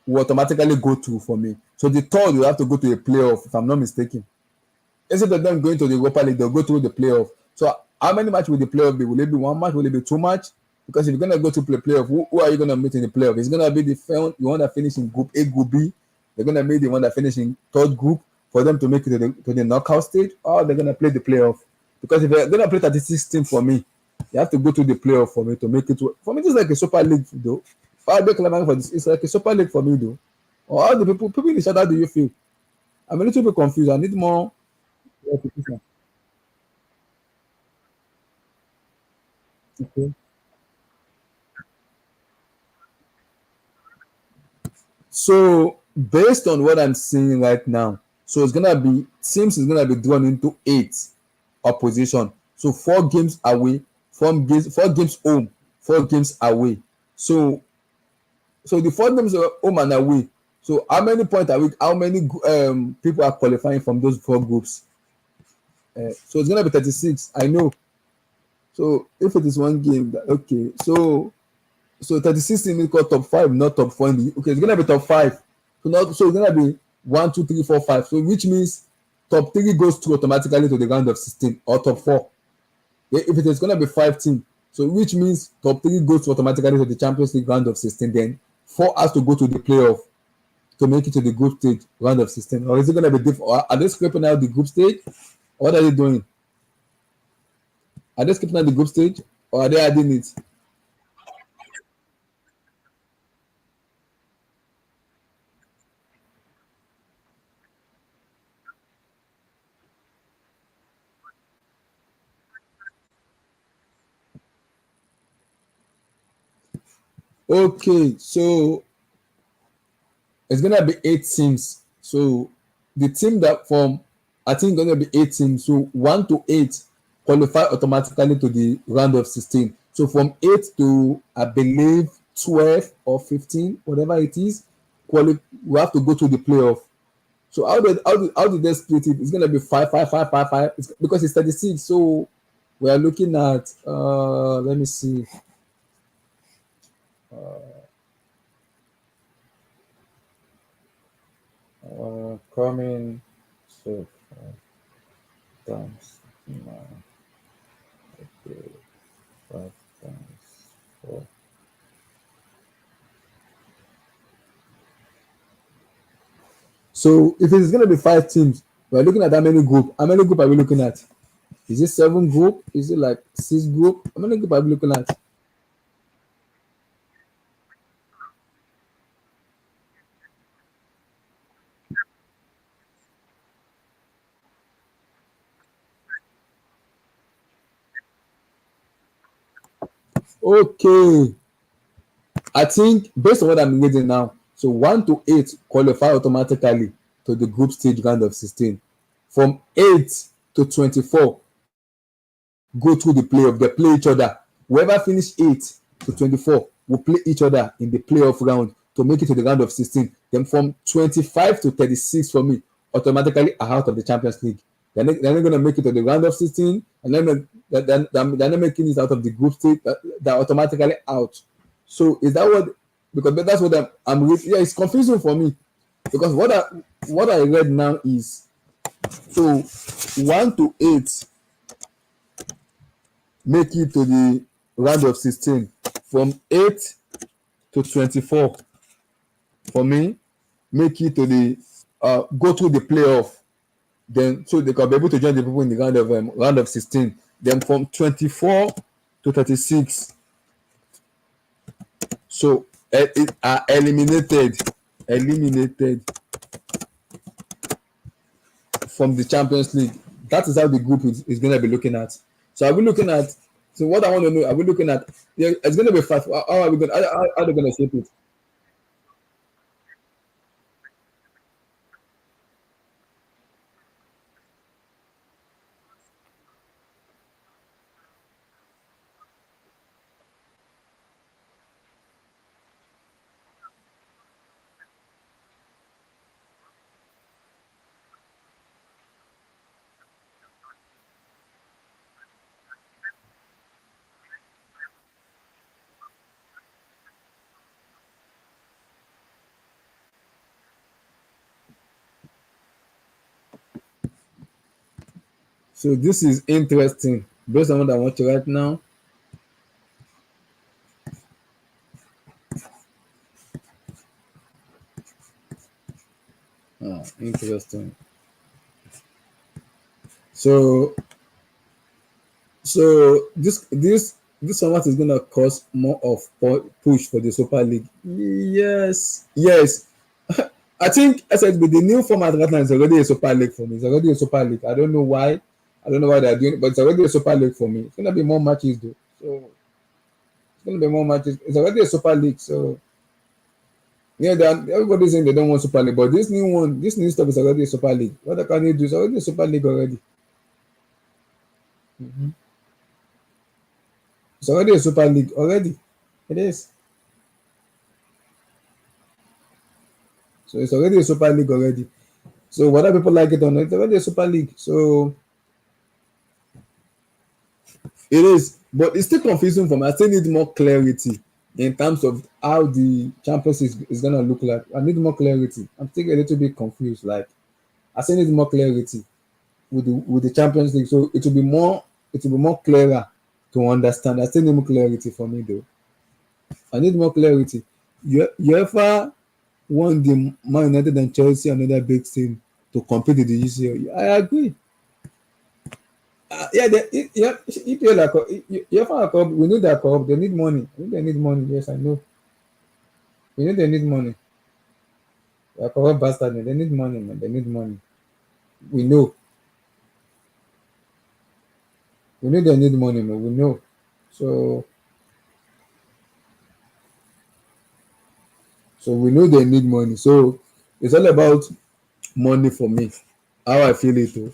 will automatically go to for me. So the third will have to go to a playoff if I'm not mistaken. Instead of them going to the Europa League, they'll go through the playoff. So how many match will the playoff be? Will it be one match? Will it be two match? Because if you're gonna go to play playoff, who are you gonna meet in the playoff? It's gonna be the one that finish in group A, group B. They're gonna meet the one that finish in third group for them to make it to the knockout stage, or they're gonna play the playoff. Because if they're gonna play 36 team for me, you have to go to the playoff for me to make it to. For me, it's like a super league though. I'll be clamoring for this. It's like a super league for me though. Or how the people in the chat, how do you feel? I'm a little bit confused. I need more. Okay. So based on what I'm seeing right now, so it's gonna be teams is gonna be drawn into 8 opposition. So 4 games away, 4 games home, 4 games away. So the 4 games are home and away. So how many points are we? How many people are qualifying from those 4 groups? So it's gonna be 36. I know. So if it is one game, okay. So 36 team is called top 5, not top 4 in the okay, it's gonna be top 5. So it's gonna be 1, 2, 3, 4, 5. So which means top 3 goes through automatically to the round of 16 or top 4. If it is gonna be 5 team, so which means top 3 goes to automatically to the Champions League round of 16, then 4 has to go to the playoff to make it to the group stage round of 16. Or is it gonna be different? Are they scraping out the group stage? What are they doing? Are they skipping out the group stage or are they adding it? Okay, so it's gonna be 8 teams. So the team that from I think gonna be 8 teams. So 1 to 8 qualify automatically to the round of 16. So from 8 to I believe 12 or 15, whatever it is, we have to go to the playoff. So how did they split it? It's gonna be 5, 5, 5, 5, 5. Because it's 36. So we are looking at let me see. Coming so times 9, okay, 5 times 4. So if it's going to be 5 teams, we're looking at how many group? How many group are we looking at? Is it 7 group? Is it like 6 group? How many group are we looking at? Okay, I think based on what I'm reading now, so 1 to 8 qualify automatically to the group stage round of 16. From 8 to 24 go through the playoff. They play each other. Whoever finish 8 to 24 will play each other in the playoff round to make it to the round of 16. Then from 25 to 36 for me, automatically are out of the Champions League. They're not going to make it to the round of 16, and then they're not making it out of the group stage. They're automatically out. So is that what? Because that's what I'm reading. Yeah, it's confusing for me because what I read now is so 1 to 8 make it to the round of 16. From 8 to 24 for me, make it to the go through the playoff. Then so they can be able to join the people in the round of 16. Then from 24 to 36, so it are eliminated from the Champions League. That is how the group is going to be looking at. So are we looking at? So what I want to know, are we looking at? Yeah, it's going to be fast. How are we going? How are they going to shape it? So this is interesting. Based on what I want to write now. Interesting. So this format is going to cause more of push for the Super League. Yes. I think I said with the new format right now, it's already a Super League for me. It's already a Super League. I don't know why. I don't know why they're doing it, but it's already a Super League for me. It's gonna be more matches though. So it's gonna be more matches. It's already a Super League. So yeah, everybody's saying they don't want Super League, but this new stuff is already a Super League. What can you do? It's already a Super League already. Mm-hmm. It's already a Super League already. It is. So it's already a Super League already. So whether people like it or not, it's already a Super League. So it is, but it's still confusing for me. I still need more clarity in terms of how the Champions is gonna look like. I need more clarity. I'm still a little bit confused. Like I still need more clarity with the Champions League. So it will be more clearer to understand. I still need more clarity for me though. I need more clarity. You ever want the Man United and Chelsea, another big team, to compete in the UCL? I agree. Yeah, EPL like UEFA Cup. We need that cup. They need money. I think they need money. Yes, I know. We know they need money. They're corrupt bastard. They need money, man. They need money. We know. We know they need money, man. We know. So, so we know they need money. So it's all about money for me. How I feel it too.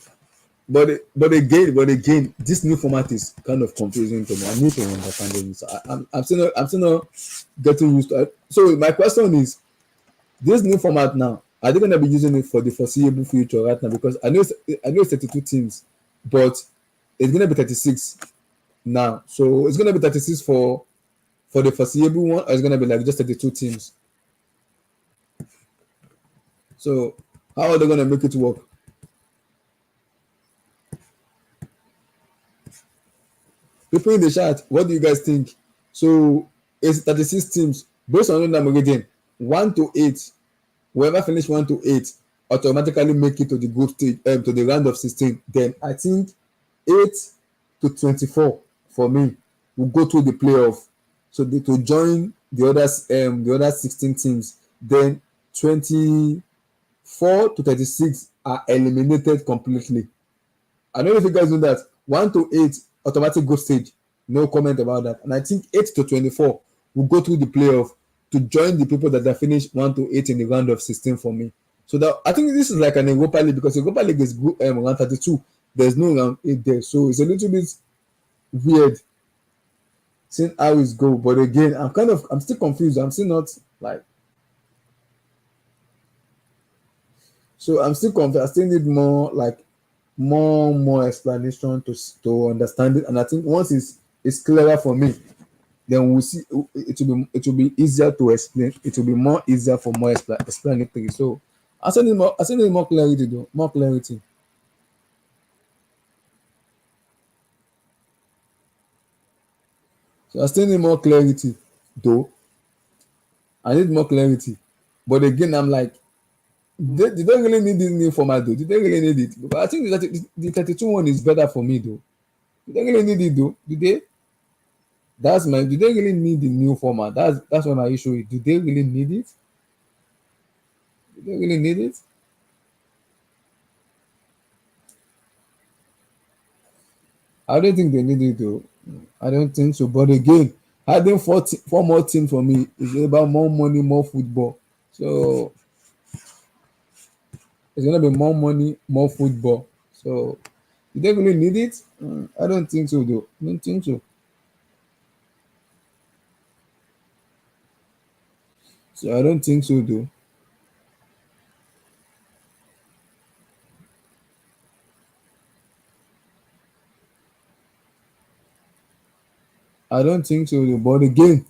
But again, this new format is kind of confusing to me. I need to understand it. So I'm still not getting used to it. So my question is, this new format now, are they going to be using it for the foreseeable future right now? Because I know it's 32 teams, but it's going to be 36 now. So it's going to be 36 for the foreseeable one, or it's going to be like just 32 teams. So how are they going to make it work? People in the chat, what do you guys think? So it's 36 teams based on what I'm reading, 1 to 8. Whoever finished 1 to 8 automatically make it to the group stage, to the round of 16. Then I think 8 to 24 for me will go through the playoff. So to join the other 16 teams. Then 24 to 36 are eliminated completely. I don't know if you guys know that 1 to 8 automatic group stage. No comment about that. And I think 8 to 24 will go through the playoff to join the people that have finished 1 to 8 in the round of 16 for me. So that I think this is like an Europa League, because Europa League is round 32. There's no round 8 there. So it's a little bit weird seeing how it's go. But again, I'm still confused. I'm still not like, so I'm still confused. I still need more explanation to understand it. And I think once it's clearer for me, then we'll see. It will be easier to explain. It will be more easier for more explanatory. So I still need more clarity though. More clarity. So I still need more clarity though. I need more clarity. But again, I'm like, did they really need this new format though? Did they really need it? Because I think the 32 one is better for me though. Did they really need it though? Did they? Did they really need the new format? That's what my issue is. Do they really need it? Do they really need it? I don't think they need it though. I don't think so. But again, having four more teams for me is about more money, more football. So it's gonna be more money, more football. So do they really need it? I don't think so though. I don't think so. So I don't think so though. I don't think so though. But again,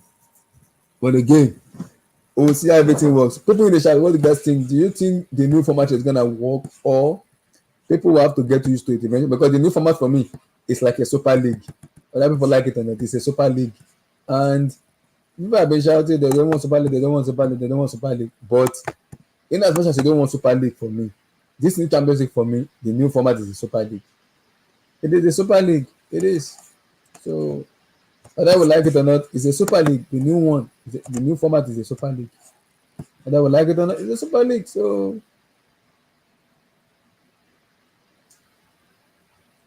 we'll see how everything works. People in the chat, what do you guys think? Do you think the new format is gonna work, or people will have to get used to it eventually? Because the new format for me is like a super league. Other people like it or not, it's a super league. And people have been shouting they don't want super league, they don't want super league, they don't want super league. But in as much as you don't want super league for me, this new Champions League for me, the new format is a super league. It is a super league. It is. So whether I would like it or not, it's a super league. The new one, the new format is a super league. Whether I would like it or not, it's a super league. So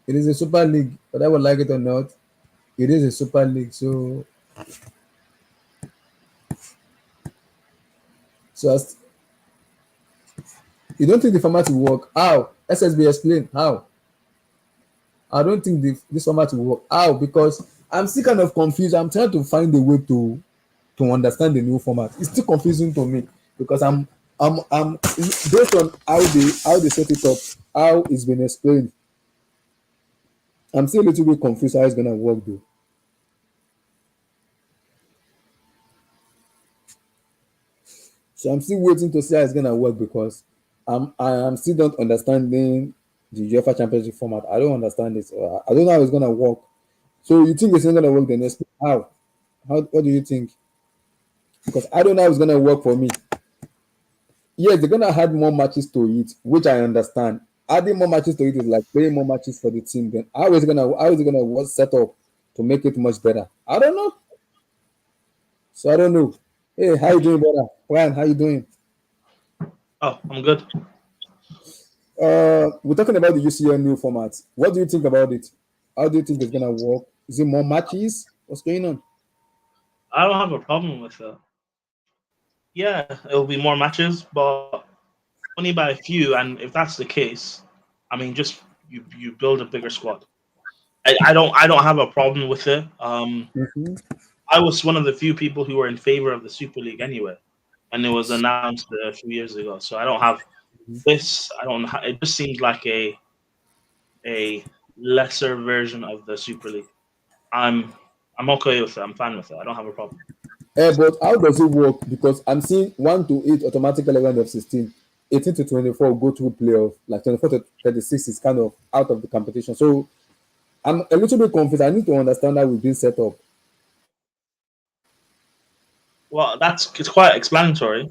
it is a super league. Whether I would like it or not, it is a super league. So as, you don't think the format will work? How? SSB explain how. I don't think this format will work. How? Because I'm still kind of confused. I'm trying to find a way to understand the new format. It's still confusing to me because I'm based on how they set it up, how it's been explained. I'm still a little bit confused how it's gonna work though. So I'm still waiting to see how it's gonna work because I am still not understanding the UEFA Championship format. I don't understand it. I don't know how it's gonna work. So you think it's not gonna work? Then explain how? How? What do you think? Because I don't know how it's gonna work for me. Yes, they're gonna add more matches to it, which I understand. Adding more matches to it is like playing more matches for the team. Then how is it gonna work set up to make it much better? I don't know. So I don't know. Hey, how you doing, brother? Ryan, how you doing? Oh, I'm good. We're talking about the UCL new format. What do you think about it? How do you think it's gonna work? Is it more matches? What's going on? I don't have a problem with it. Yeah, it'll be more matches, but only by a few. And if that's the case, I mean, just you build a bigger squad. I don't have a problem with it. Mm-hmm. I was one of the few people who were in favor of the Super League anyway, and it was announced a few years ago. So I don't have this. I don't. It just seems like a lesser version of the Super League. I'm I'm okay with it. I'm fine with it. I don't have a problem. But how does it work? Because I'm seeing 1 to 8 automatically round of 16, 18 to 24 go through playoff, like 24 to 36 is kind of out of the competition. So I'm a little bit confused. I need to understand how we've been set up. Well, it's quite explanatory.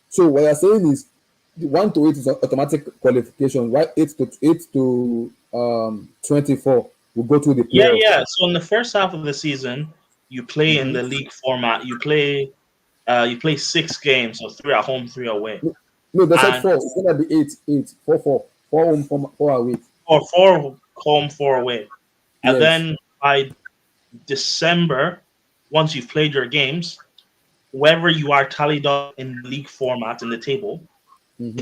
So what you're saying is the 1 to 8 is automatic qualification, while 8 to 24 will go through the Yeah, playoff. yeah. So in the first half of the season, you play in Mm-hmm. the league format. You play 6 games, so 3 at home, 3 away, No, they said and four. It's gonna be eight, eight, four, four, four home, four away. or 4 home, 4 away. And Yes. then by December, once you've played your games, wherever you are tallied up in the league format in the table, Mm-hmm.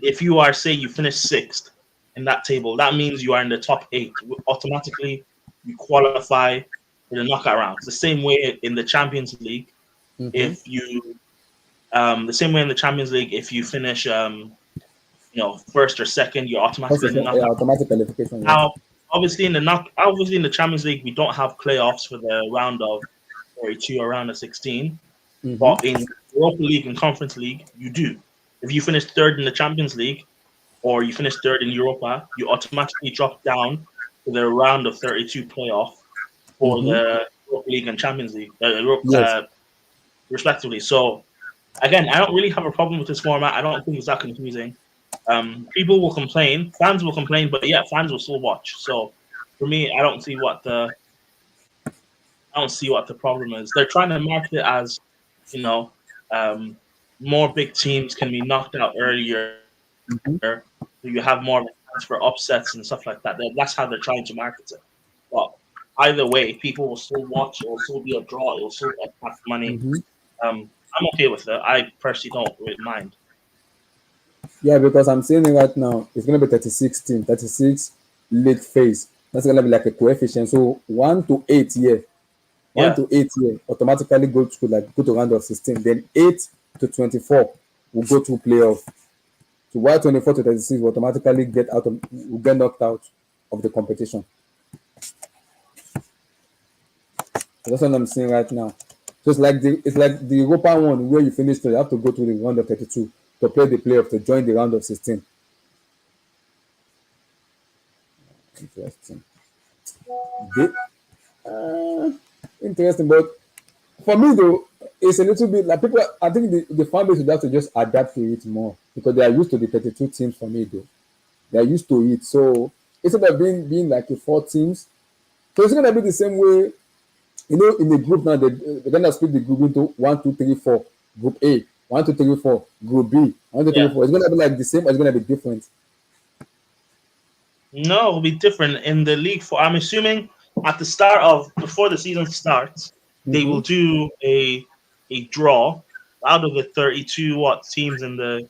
if you are say you finish sixth in that table, that means you are in the top 8. Automatically, you qualify for the knockout rounds. The same way in the Champions League, Mm-hmm. if you the same way in the Champions League, if you finish first or second, you're First automatically is in the knockout. automatic qualification. Yes. Now, obviously in the Champions League, we don't have playoffs for the round of 32 or round of 16. Mm-hmm. But in Europa League and Conference League, you do. If you finish third in the Champions League or you finish third in Europa, you automatically drop down to the round of 32 playoff for Mm-hmm. the Europa League and Champions League, Yes. respectively. So again, I don't really have a problem with this format. I don't think it's that confusing. People will complain, fans will complain, but yeah, fans will still watch. So for me, I don't see what the problem is. They're trying to market it as, you know, um, more big teams can be knocked out earlier. Mm-hmm. So you have more of a chance for upsets and stuff like that. That's how they're trying to market it. But either way, people will still watch. It will still be a draw. It will still attract money. Mm-hmm. I'm okay with it. I personally don't really mind. Yeah, because I'm saying it right now, it's gonna be 36 team, 36 league phase. That's gonna be like a coefficient. So 1 to 8 here, one Yeah. to eight here automatically go to round of 16. Then 8 to 24 will go to playoff. So while 24 to 36 will automatically will get knocked out of the competition. So that's what I'm saying right now. So it's like the Europa one where you finish third, you have to go to the round of 32 to play the playoff to join the round of 16. Interesting. The- uh, Interesting, but for me though, it's a little bit like people. I think the fan base would have to just adapt to it more because they are used to the 32 teams. For me though, they are used to it. So instead of being like a 4 teams, so it's gonna be the same way. You know, in the group now, they're gonna split the group into 1, 2, 3, 4. Group A, 1, 2, 3, 4. Group B, 1, 2, 3, 4. Yeah. It's gonna be like the same. Or it's gonna be different. No, it'll be different in the league. I'm assuming at the start of before the season starts, they Mm-hmm. will do a draw out of the 32 teams in the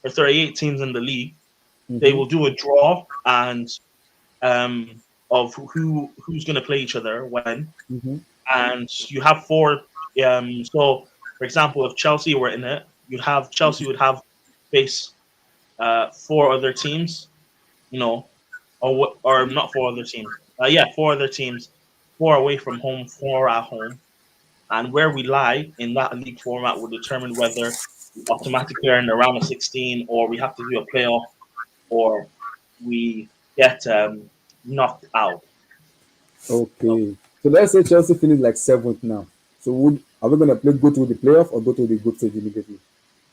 or 38 teams in the league. They Mm-hmm. will do a draw and of who's going to play each other when, Mm-hmm. and you have 4. So, for example, if Chelsea were in it, Chelsea would have face 4 other teams, you know, or not 4 other teams. Yeah, 4 other teams, 4 away from home, 4 at home, and where we lie in that league format will determine whether we automatically are in the round of 16, or we have to do a playoff, or we get knocked out. So Okay. So let's say Chelsea finished like seventh now. So are we gonna go to the playoff or go to the group stage immediately?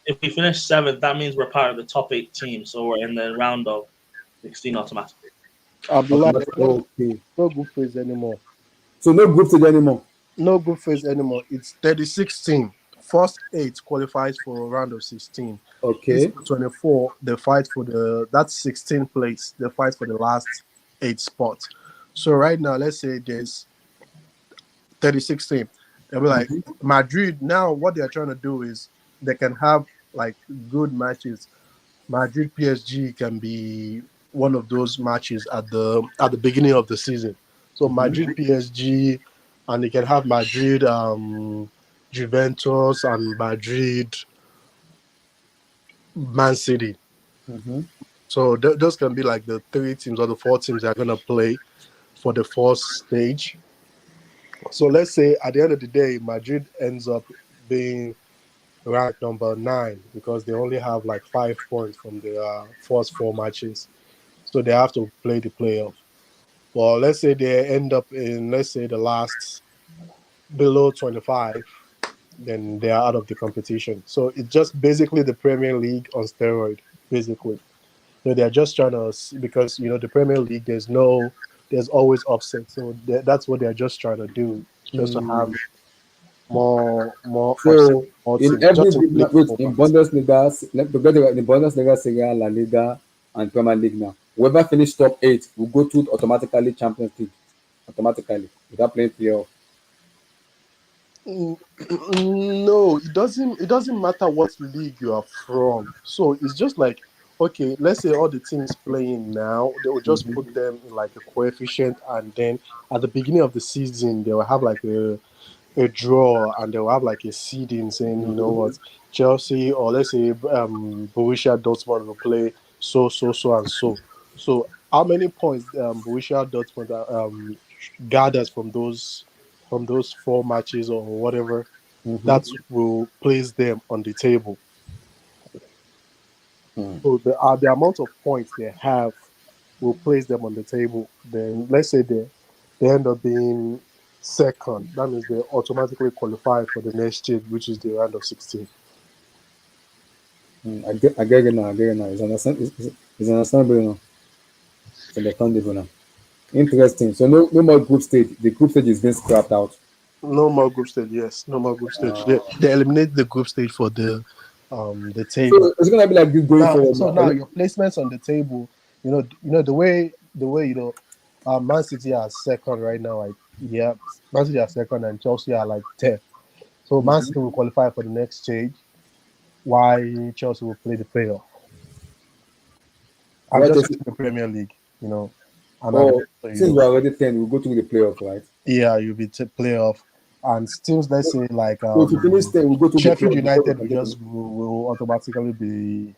if we finish 7th, that means we're part of the top 8 teams, so we're in the round of 16 automatically. Abdullah, there's Automatic. Okay. no group phase anymore. So no group stage anymore. No group phase anymore. It's 36 team. First 8 qualifies for a round of 16. This Okay. 24, they fight for that's 16th place. They fight for the last 8 spots. So right now, let's say there's 36 team. They'll be like Madrid. Now, what they're trying to do is they can have like good matches. Madrid PSG can be one of those matches at the beginning of the season. So Madrid PSG, and they can have Madrid Juventus and Madrid Man City. Mm-hmm. So those can be like the 3 teams or the 4 teams that are gonna play for the first stage. So let's say at the end of the day, Madrid ends up being ranked number 9 because they only have like 5 points from the first 4 matches. So they have to play the playoff. Well, let's say they end up in, let's say, the last below 25. then they are out of the competition. So it's just basically the Premier League on steroid, basically. They're just trying to because the Premier League there's always upset. So that's what they're just trying to do, just to have more upset, So more in teams, every just to big play wait in format. Bundesliga, like together in Bundesliga, Serie A, La Liga, and Premier League now, whoever finish top 8 will go to automatically Champions League, automatically without playing playoff. Mm, No, it doesn't. It doesn't matter what league you are from. So it's just like, okay, let's say all the teams playing now, they will just put them in like a coefficient, and then at the beginning of the season, they will have like a draw, and they will have like a seeding saying, you know what, Chelsea or let's say Borussia Dortmund will play so and so. So how many points Borussia Dortmund gathers from those four matches or whatever, that will place them on the table. So the amount of points they have will place them on the table. Then let's say they end up being second. That means they automatically qualify for the next stage, which is the round of 16. I get it now. I get it now. It's understandable now. It's understandable now. Interesting. So no more group stage. The group stage is being scrapped out. No more group stage. Yes, no more group stage. They eliminate the group stage for the table. So it's gonna be like this going Now, forward so now. now your placements on the table, the way Man City are second right now. Like, yeah, Man City are second and Chelsea are like 10th. So Man City will qualify for the next stage, while Chelsea will play the playoff. I'm Right, just Chelsea? using the Premier League, and I'm Oh, so since we're already 10, we'll go to the playoff, right? yeah, you'll be playoff, and teams, let's say like So if you finish 10, we'll go to the Sheffield playoff before we United can get to will automatically be,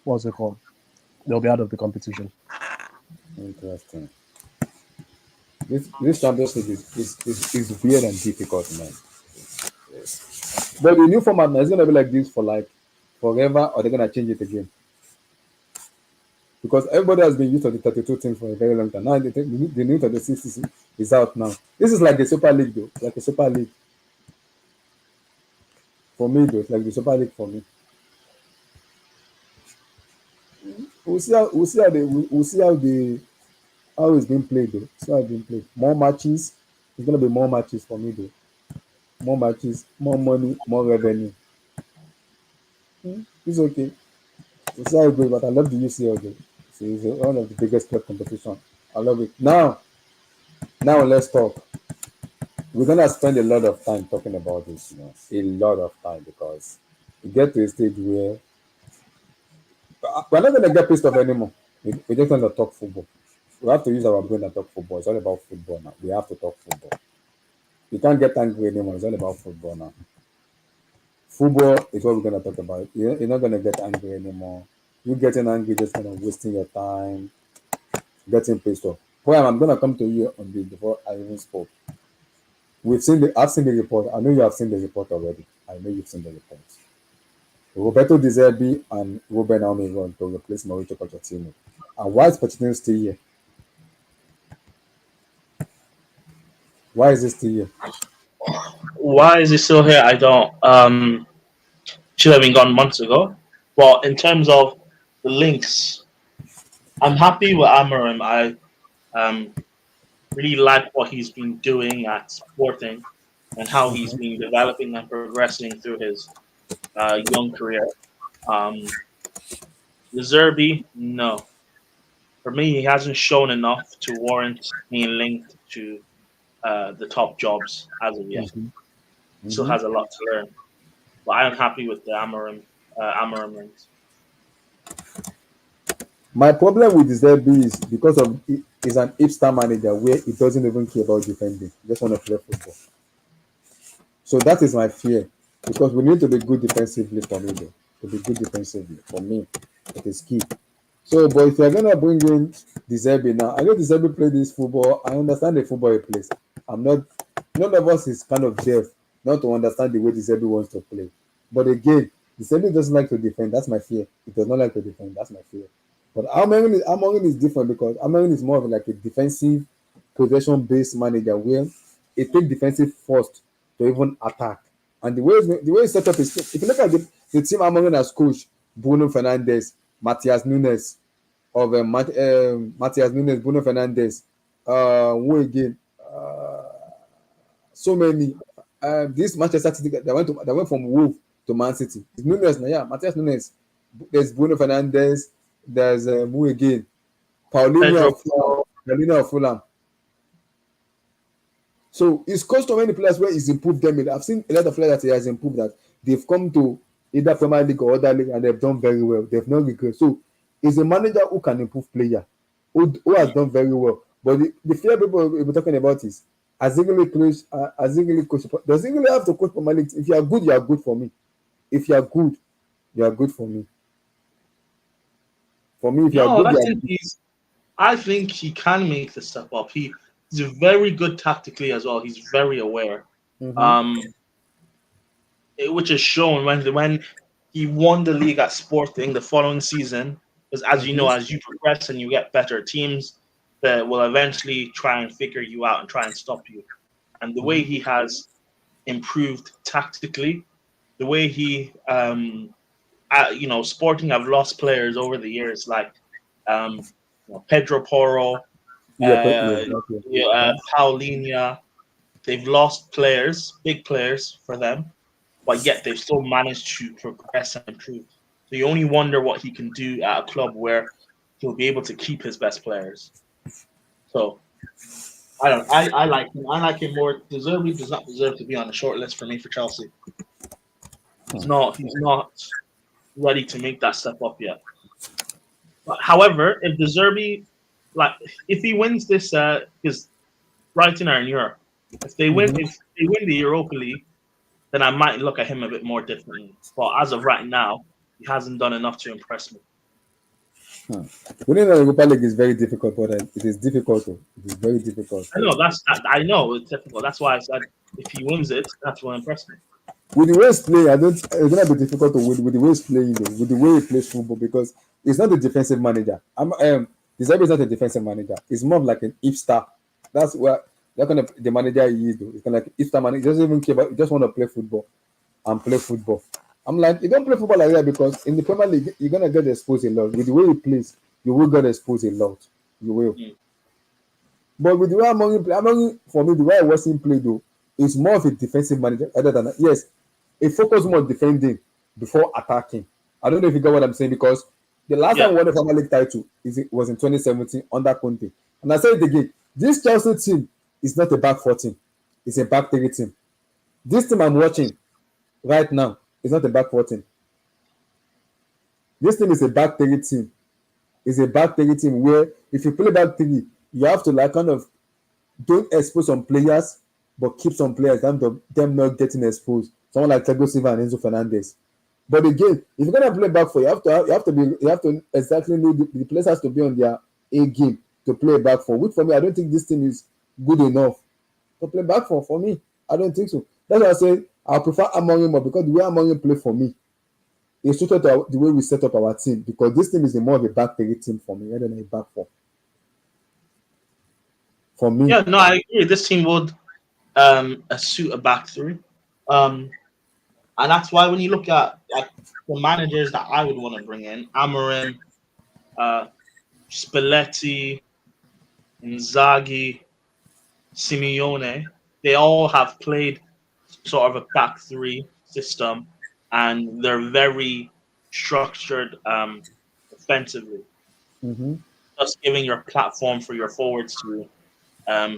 what's it called? They'll be out of the competition. Interesting. This Champions League is weird and difficult, man. But the new format now is gonna be like this for like forever, or they're gonna change it again. Because everybody has been used to the 32 teams for a very long time. Now the new 36 is out now. This is like a Super League though. Like a Super League. For me though, it's like the Super League for me. We'll see how it's being played though. See how it's being played. More matches. It's gonna be more matches for me though. More matches, more money, more revenue. It's okay. It's how it goes, but I love the UCL though. It's one of the biggest club competition. I love it. Now let's talk. We're gonna spend a lot of time talking about this, a lot of time because we get to a stage where we're not gonna get pissed off anymore. We're just gonna talk football. We have to use our brain and talk football. It's all about football now. We have to talk football. You can't get angry anymore. It's all about football now. Football is what we're gonna talk about. You're not gonna get angry anymore. You getting angry just kind of wasting your time, getting pissed off. Well, I'm gonna come to you on this before I even spoke. I've seen the report. I know you have seen the report already. I know you've seen the report. Roberto Di Zerbi and Ruben Almiron to replace Mauricio Pochettino. And why is Pochettino still here? Why is he still here? Why is he still here? I don't. Should have been gone months ago. But in terms of the links, I'm happy with Amorim. I really like what he's been doing at Sporting and how he's been developing and progressing through his young career. Um, the Zerbi, no. For me, he hasn't shown enough to warrant being linked to the top jobs as of yet. Still has a lot to learn. But I am happy with the Amorim links. My problem with Di Zerbi is because of he's an hipster manager where he doesn't even care about defending. He just want to play football. So that is my fear. Because we need to be good defensively for me though. To be good defensively. For me, it is key. So, but if you're gonna bring in Di Zerbi now, I know Di Zerbi play this football. I understand the football he plays. I'm not. None of us is kind of deaf not to understand the way Di Zerbi wants to play. But again, Di Zerbi doesn't like to defend. That's my fear. He does not like to defend. That's my fear. But Amorim is different because Amorim is more of like a defensive, possession-based manager where it takes defensive first to even attack. And the way it's set up is, if you look at the team Amorim has coached, Bruno Fernandes, Matias Nunes, Matias Nunes, Bruno Fernandes, who again? So many. This Manchester City that went from Wolves to Man City. It's Nunes, Matias Nunes. There's Bruno Fernandes. There's who again? Paulinho of Fulham. So he's coached so many players where he's improved them. I've seen a lot of players that he has improved that they've come to either Premier League or other league and they've done very well. They've not regret. So he's a manager who can improve player, who has done very well. But the fear people will be talking about is, as English coach, does English have to coach Premier League? If you are good, you are good for me. If you are good, you are good for me. For me, if you are good, I think he can make the step up. He's very good tactically as well. He's very aware. Which is shown when he won the league at Sporting the following season. Because as you know, as you progress and you get better, teams that will eventually try and figure you out and try and stop you. And the way he has improved tactically, the way he, Sporting have lost players over the years like Pedro Porro, Paulinho. They've lost players, big players for them, but yet they've still managed to progress and improve. So you only wonder what he can do at a club where he'll be able to keep his best players. So I like him. I like him more. Does not deserve to be on the short list for me for Chelsea. He's not ready to make that step up yet. But however, if De Zerbi, if he wins this, because Brighton are in Europe, if they win the Europa League, then I might look at him a bit more differently. But as of right now, he hasn't done enough to impress me. Winning the Europa League is very difficult, but it is difficult. It is very difficult. I know it's difficult. That's why I said if he wins it, that will impress me. With the way he's playing, it's gonna be difficult to win with the way he's playing, though, with the way he plays football, because he's not a defensive manager. De Zerbi is not a defensive manager. He's more like an hipster. That's what kind of the manager he is, though. He's kind of like hipster manager. He doesn't even care about. He just want to play football and play football. I'm like, you don't play football like that, because in the Premier League you're gonna get exposed a lot. With the way he plays, you will get exposed a lot. You will. But with the way Amorim, for me, the way I watch him play, though, is more of a defensive manager other than that. Yes, he focus more on defending before attacking. I don't know if you got what I'm saying, because the last time we won the Premier League title was in 2017 under Conte. And I say it again, this Chelsea team is not a back 14, it's a back 3 team. This team I'm watching right now is not a back 14. This team is a back 3 team. It's a back 3 team where if you play back 3, you have to don't expose some players, but keep some players, them not getting exposed. Someone like Thiago Silva and Enzo Fernandez. But again, if you're gonna play back 4, you have to exactly know the players has to be on their A game to play back 4. Which for me, I don't think this team is good enough to play back 4. For me, I don't think so. That's why I say I prefer Amorim more, because the way Amorim play for me is suited to the way we set up our team, because this team is more of a back 3 team for me rather than a back 4. For me. Yeah, no, I agree. This team would suit a back 3. And that's why when you look at the managers that I would want to bring in, Amorim, Spalletti, Inzaghi, Simeone, they all have played sort of a back 3 system, and they're very structured offensively. Just giving your platform for your forwards to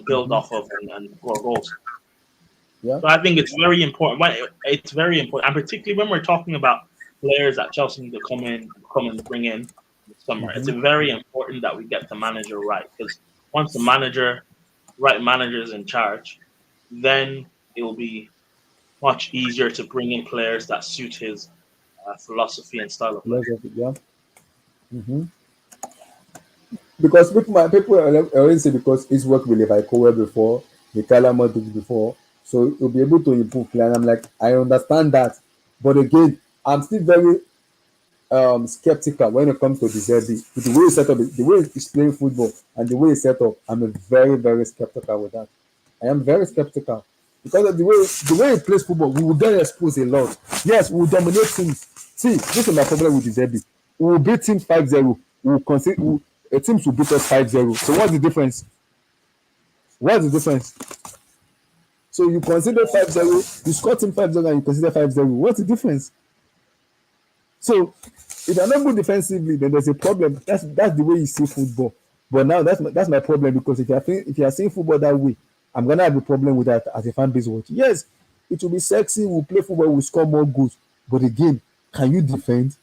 build off of and score goals. Yeah. So I think it's very important. It's very important, and particularly when we're talking about players that Chelsea need to come and bring in this summer. It's very important that we get the manager right, because once the right manager is in charge, then it will be much easier to bring in players that suit his philosophy and style of play. Yeah. Because people already say, because he's worked with Levi Cowell before, Mikhail Modric before, so he'll be able to improve play. And I'm like, I understand that, but again, I'm still very skeptical when it comes to De Zerbi. With the way he set up, the way he's playing football, and the way he's set up, I'm very, very skeptical with that. I am very skeptical. because of the way he plays football, we will get exposed a lot. Yes, we will dominate teams. See, this is my problem with Zerbi. We will beat teams 5-0. We will concede. Teams will beat us 5-0. So what's the difference? What's the difference? So you consider 5-0, you score team 5-0 and you consider 5-0. What's the difference? So if you're not good defensively, then there's a problem. That's the way you see football. But now that's my problem, because if you are seeing football that way, I'm gonna have a problem with that as a fan base watch. Yes, it will be sexy, we'll play football, we'll score more goals. But again, can you defend?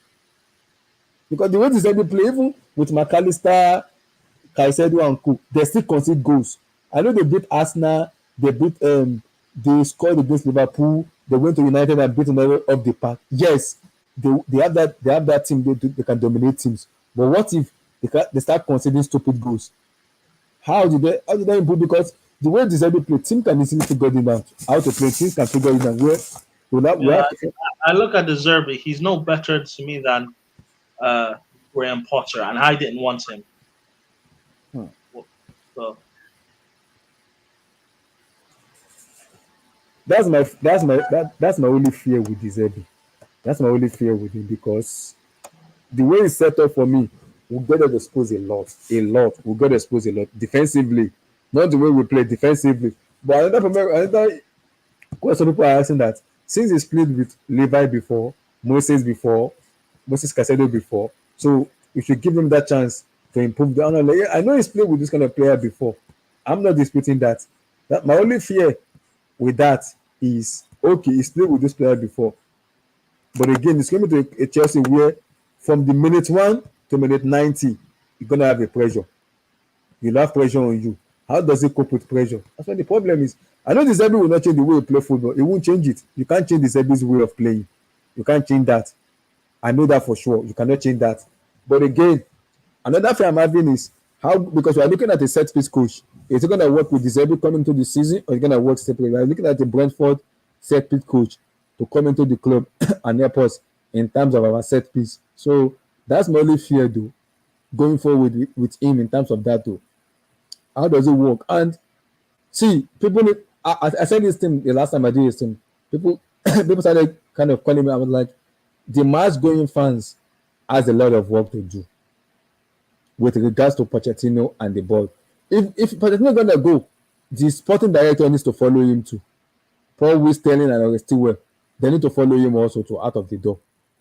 Because the way this every play, even with McAllister, Caicedo and Co, they still concede goals. I know they beat Arsenal, they scored against Liverpool, they went to United and beat another off the park. Yes, they have that team, they can dominate teams. But what if they start conceding stupid goals? How did they improve? Because the way Deserbi play, team can easily figure it out. How to play, teams can figure it out. I look at the Zerbi, he's no better to me than Graham Potter, and I didn't want him. So that's my only fear with Deserbi. That's my only fear with him, because the way it's set up for me, we'll get exposed a lot. We'll get exposed a lot defensively, not the way we play defensively. But another question people are asking, that since he's played with Levi before, Moses Caicedo before, so we should give him that chance to improve the honor. I know he's played with this kind of player before. I'm not disputing that. My only fear with that is, okay, he's played with this player before, but again, it's coming to a Chelsea where from the minute 1 to minute 90, you're gonna have a pressure. You'll have pressure on you. How does he cope with pressure? That's what the problem is. I know Deserbi will not change the way you play football. It won't change it. You can't change Deserbi's way of playing. You can't change that. I know that for sure. You cannot change that. But again, another fear I'm having is how, because we are looking at a set piece coach. Is it going to work with Deserbi coming into the season, or is it going to work separately? We are looking at a Brentford set piece coach to come into the club and help us in terms of our set piece. So that's my only fear, though, going forward with him in terms of that, though. How does it work? And see, I said this thing the last time I did this thing. People started kind of calling me. I was like, the match going fans has a lot of work to do with regards to Pochettino and the ball. If Pochettino is gonna go, the sporting director needs to follow him too. Paul Sterling and Stewart, they need to follow him also to out of the door.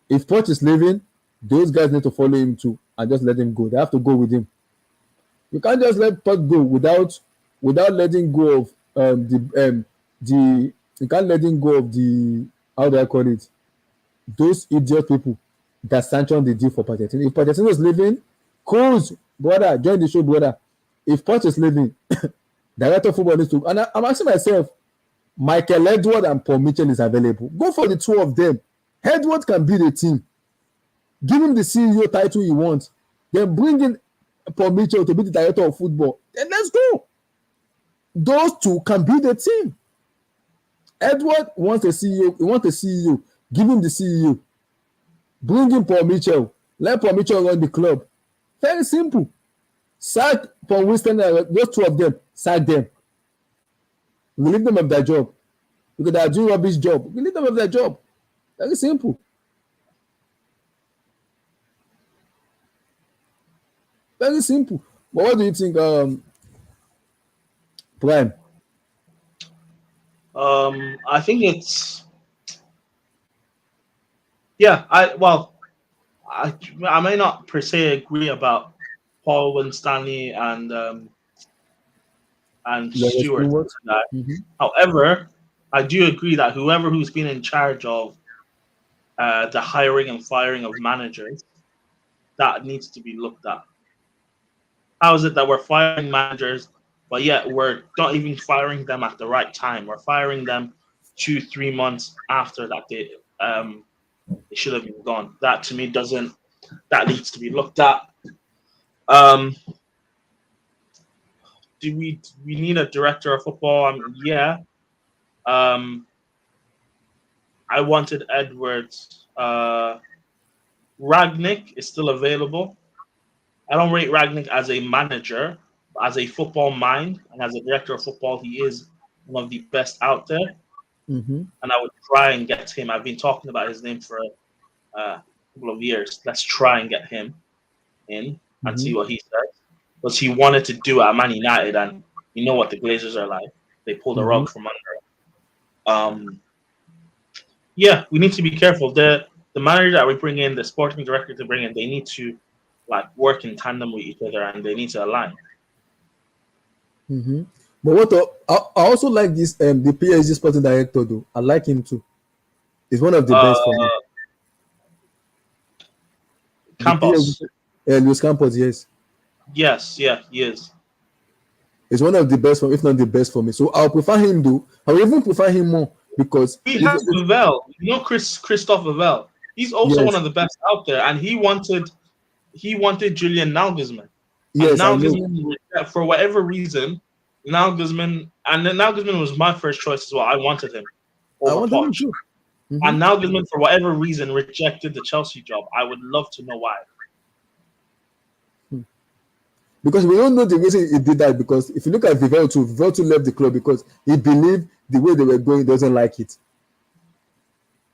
If Poch is leaving, those guys need to follow him too and just let him go. They have to go with him. You can't just let Poch go without letting go of you can't let him go of the, how do I call it, those idiot people that sanctioned the deal for Pochettino. If Pochettino is leaving, Cruz, brother, join the show, brother. If Poch is leaving, director of football needs to, and I'm asking myself, Michael Edward and Paul Mitchell is available. Go for the two of them. Edward can be the team. Give him the CEO title he wants. Then bring in Paul Mitchell to be the director of football. Then let's go. Those two can be the team. Edward wants a CEO. He wants a CEO. Give him the CEO. Bring in Paul Mitchell. Let Paul Mitchell run the club. Very simple. Sack Paul Winston, those two of them, sack them. Relieve them of their job. Because they are doing rubbish job. Relieve them of their job. Very simple. Very simple. But what do you think, Prime? I think it's, I may not per se agree about Paul Winstanley and Stewart. Mm-hmm. However, I do agree that who's been in charge of the hiring and firing of managers, that needs to be looked at. How is it that we're firing managers, but yet we're not even firing them at the right time? We're firing them 2-3 months after that they should have been gone. That to me that needs to be looked at. Do we need a director of football? I mean, yeah. I wanted Edwards. Ragnick is still available. I don't rate Ragnick as a manager, but as a football mind and as a director of football, he is one of the best out there, Mm-hmm. and I would try and get him. I've been talking about his name for a couple of years. Let's try and get him in and see Mm-hmm. what he says. Because he wanted to do it at Man United, and you know what the Glazers are like. They pull the Mm-hmm. rug from under. Yeah, we need to be careful. The manager that we bring in, the sporting director to bring in, they need to like work in tandem with each other, and they need to align. Mm-hmm. But I also like this the PSG sporting director though. I like him too. He's one of the Uh, best for me. The Campos. PSG, Luis Campos, yes, Yes, yeah, he is. he's one of the best for, if not the best for me. So I'll prefer him though. I will even prefer him more because We have Vivell. You know Christophe Vivell. He's also one yes, of the best out there, and he wanted Julian Nagelsmann, and yes, I know. Nagelsmann, for whatever reason, Nagelsmann was my first choice as well. I wanted him I over wanted him Poch, too. Mm-hmm. and Nagelsmann, for whatever reason, rejected the Chelsea job. I would love to know why. Because we don't know the reason he did that. Because if you look at Vivell too left the club because he believed the way they were going doesn't like it.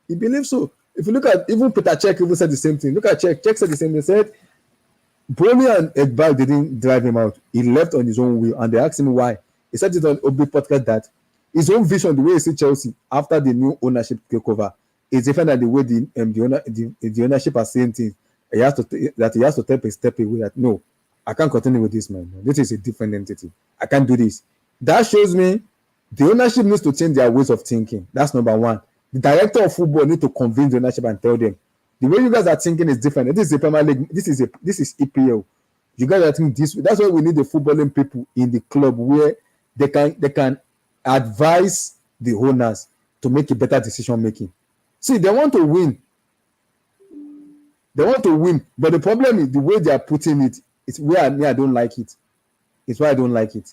He believed so. If you look at even Peter Cech even said the same thing. Look at Cech. Cech said the same thing. He said Bromley and Ekbal didn't drive him out. He left on his own will, and they asked him why. He said it on Obi podcast that his own vision, the way he sees Chelsea after the new ownership takeover, is different than the way the ownership are saying things. He has to take a step away. That no, I can't continue with this, man. This is a different entity. I can't do this. That shows me the ownership needs to change their ways of thinking. That's number one. The director of football need to convince the ownership and tell them the way you guys are thinking is different. This is a Premier League. This is EPL. You guys are thinking this way. That's why we need the footballing people in the club where they can advise the owners to make a better decision making. See, they want to win. They want to win, but the problem is the way they are putting it. It's where I don't like it. It's why I don't like it.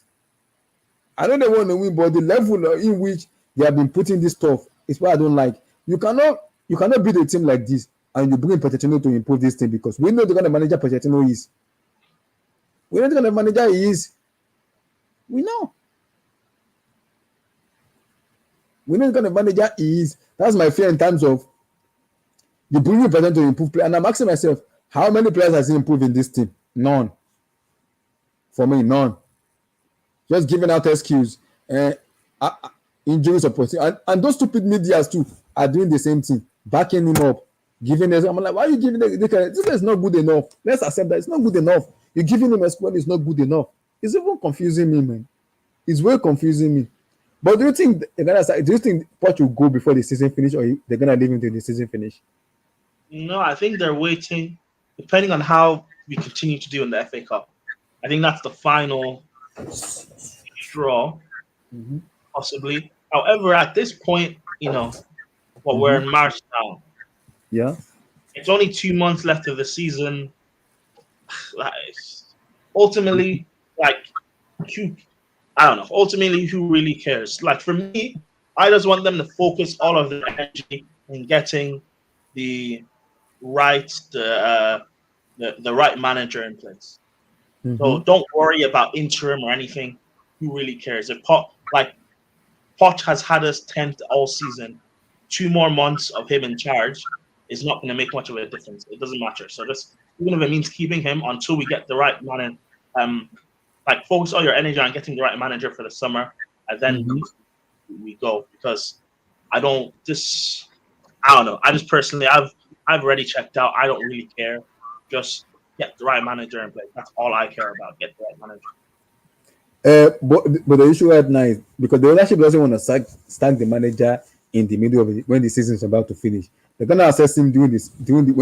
I know they want to win, but the level in which they have been putting this stuff is why I don't like. You cannot build a team like this and you bring Pochettino to improve this team because we know the kind of manager Pochettino is. We know the kind of manager he is. We know. We know the kind of manager he is. That's my fear in terms of you bring Pochettino to improve play. And I'm asking myself, how many players has he improved in this team? None. For me, none. Just giving out excuse. Injuries opportunity. And those stupid medias too are doing the same thing. Backing him up. Giving us. I'm like, why are you giving this guy is not good enough. Let's accept that it's not good enough. You're giving him a squad, it's not good enough. It's even confusing me, man. It's way confusing me. But do you think Poch will go before the season finish or they're gonna leave him until the season finish? No, I think they're waiting, depending on how we continue to do in the FA Cup. I think that's the final straw, possibly. However, at this point, we're in March now. Yeah. It's only 2 months left of the season. Ultimately, ultimately, who really cares? Like, for me, I just want them to focus all of their energy in getting the right manager in place. So don't worry about interim or anything. Who really cares? If Poch has had us 10th all season, 2 more months of him in charge is not going to make much of a difference. It doesn't matter. So just even if it means keeping him until we get the right man, focus all your energy on getting the right manager for the summer, and then we go. Because I don't know. I just personally, I've already checked out. I don't really care. Just get the right manager in place. That's all I care about. Get the right manager. But the issue right now is because the ownership doesn't want to sack the manager in the middle of it when the season is about to finish. They're gonna assess him when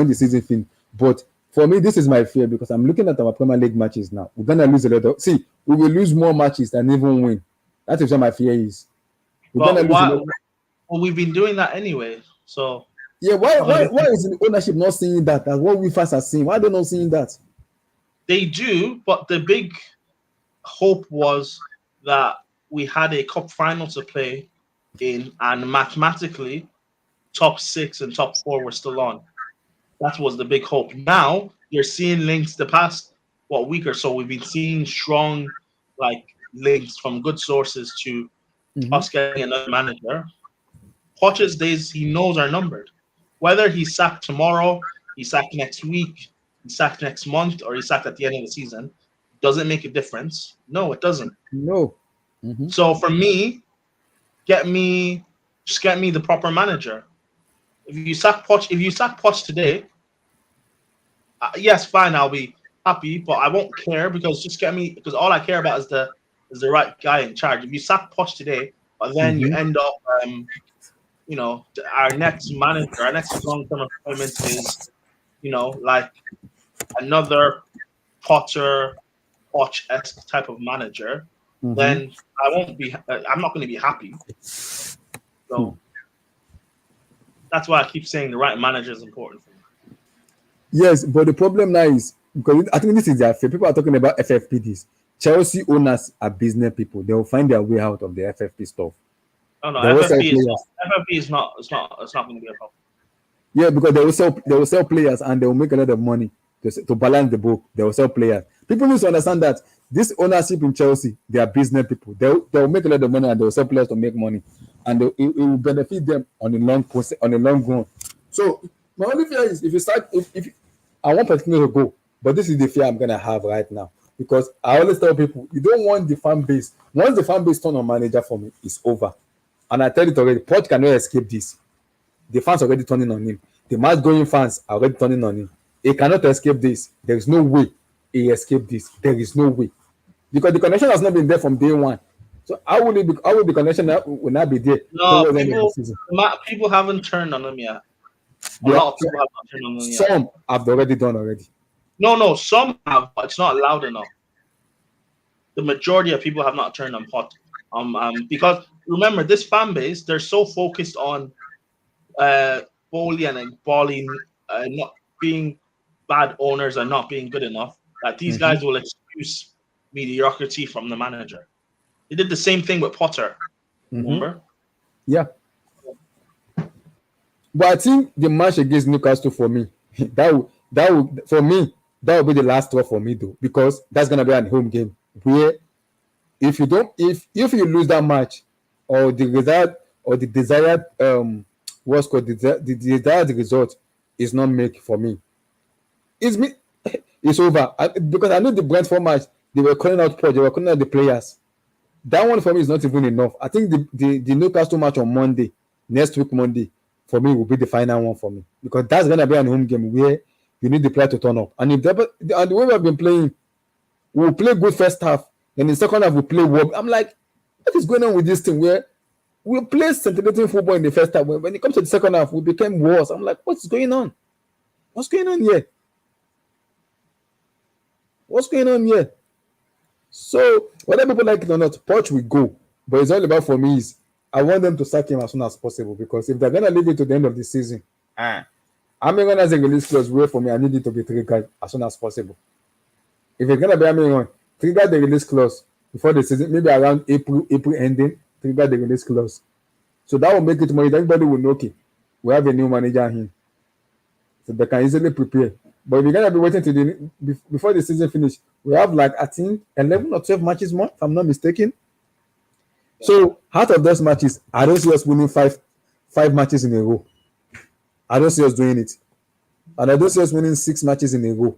the season finishes. But for me, this is my fear because I'm looking at our Premier League matches now. We're gonna lose a lot of. See, we will lose more matches than even win. That is what my fear is. Well, we've been doing that anyway. So yeah, why is the ownership not seeing that? That's what we fans are seeing. Why are they not seeing that? They do, but the big hope was that we had a cup final to play in, and mathematically, top 6 and top 4 were still on. That was the big hope. Now you're seeing links. The past week or so, we've been seeing strong links from good sources to us getting another manager, Poch's days he knows are numbered. Whether he's sacked tomorrow, he's sacked next week, he's sacked next month, or he's sacked at the end of the season, does it make a difference? No, it doesn't. No. So for me, just get me the proper manager. If you sack Poch today, yes, fine, I'll be happy, but I won't care because all I care about is the right guy in charge. If you sack Poch today, but then you end up, our next manager, our next long-term appointment is, like another Poch-esque type of manager, then I'm not going to be happy. So that's why I keep saying the right manager is important for me. Yes, but the problem now is because I think this is their fear. People are talking about FFPDs. Chelsea owners are business people. They will find their way out of the FFP stuff. No, FFP is not. It's not going to be a problem. Yeah, because they will sell players and they will make a lot of money to balance the book. They will sell players. People need to understand that this ownership in Chelsea, they are business people. They will make a lot of money and they will sell players to make money, and it will benefit them on the long run. So my only fear is if I want particular to go, but this is the fear I'm gonna have right now because I always tell people you don't want the fan base. Once the fan base turn on manager for me, it's over. And I tell it already, Poch cannot escape this. The fans are already turning on him. The match-going fans are already turning on him. He cannot escape this. There is no way he escaped this. There is no way. Because the connection has not been there from day one. So how will the connection will not be there? No, people haven't turned on him yet. A lot of people have not turned on him yet. Some have already done already. No, some have, but it's not loud enough. The majority of people have not turned on Poch. Because remember, this fan base, they're so focused on Bowley and Bali not being bad owners and not being good enough that these guys will excuse mediocrity from the manager. They did the same thing with Potter. Remember? Yeah. But I think the match against Newcastle for me, that would for me, that will be the last straw for me though, because that's gonna be a home game where if you lose that match or the result or the desired the desired result is not make for me. It's over. Because I know the Brentford match, they were calling out Poch, they were calling out the players. That one for me is not even enough. I think the Newcastle match on Monday, next week Monday, for me will be the final one for me. Because that's gonna be a home game where you need the player to turn up. And the way we have been playing, we'll play good first half, then in the second half we'll play well. I'm like, what is going on with this thing where we play scintillating football in the first half. When it comes to the second half, we became worse. I'm like, what's going on? What's going on here? What's going on here? So, whether people like it or not, Poch will go. But it's all about for me is I want them to sack him as soon as possible because if they're gonna leave it to the end of the season, Amorim has a release clause where for me I need it to be triggered as soon as possible. If it's gonna be Amorim, trigger the release clause before the season, maybe around April ending, trigger the release clause. So that will make it more. Everybody will know, okay, we have a new manager here, so they can easily prepare. But if you're gonna be waiting to before the season finish, we have like I think 11 or 12 matches more, if I'm not mistaken. So out of those matches, I don't see us winning five matches in a row. I don't see us doing it, and I don't see us winning 6 matches in a row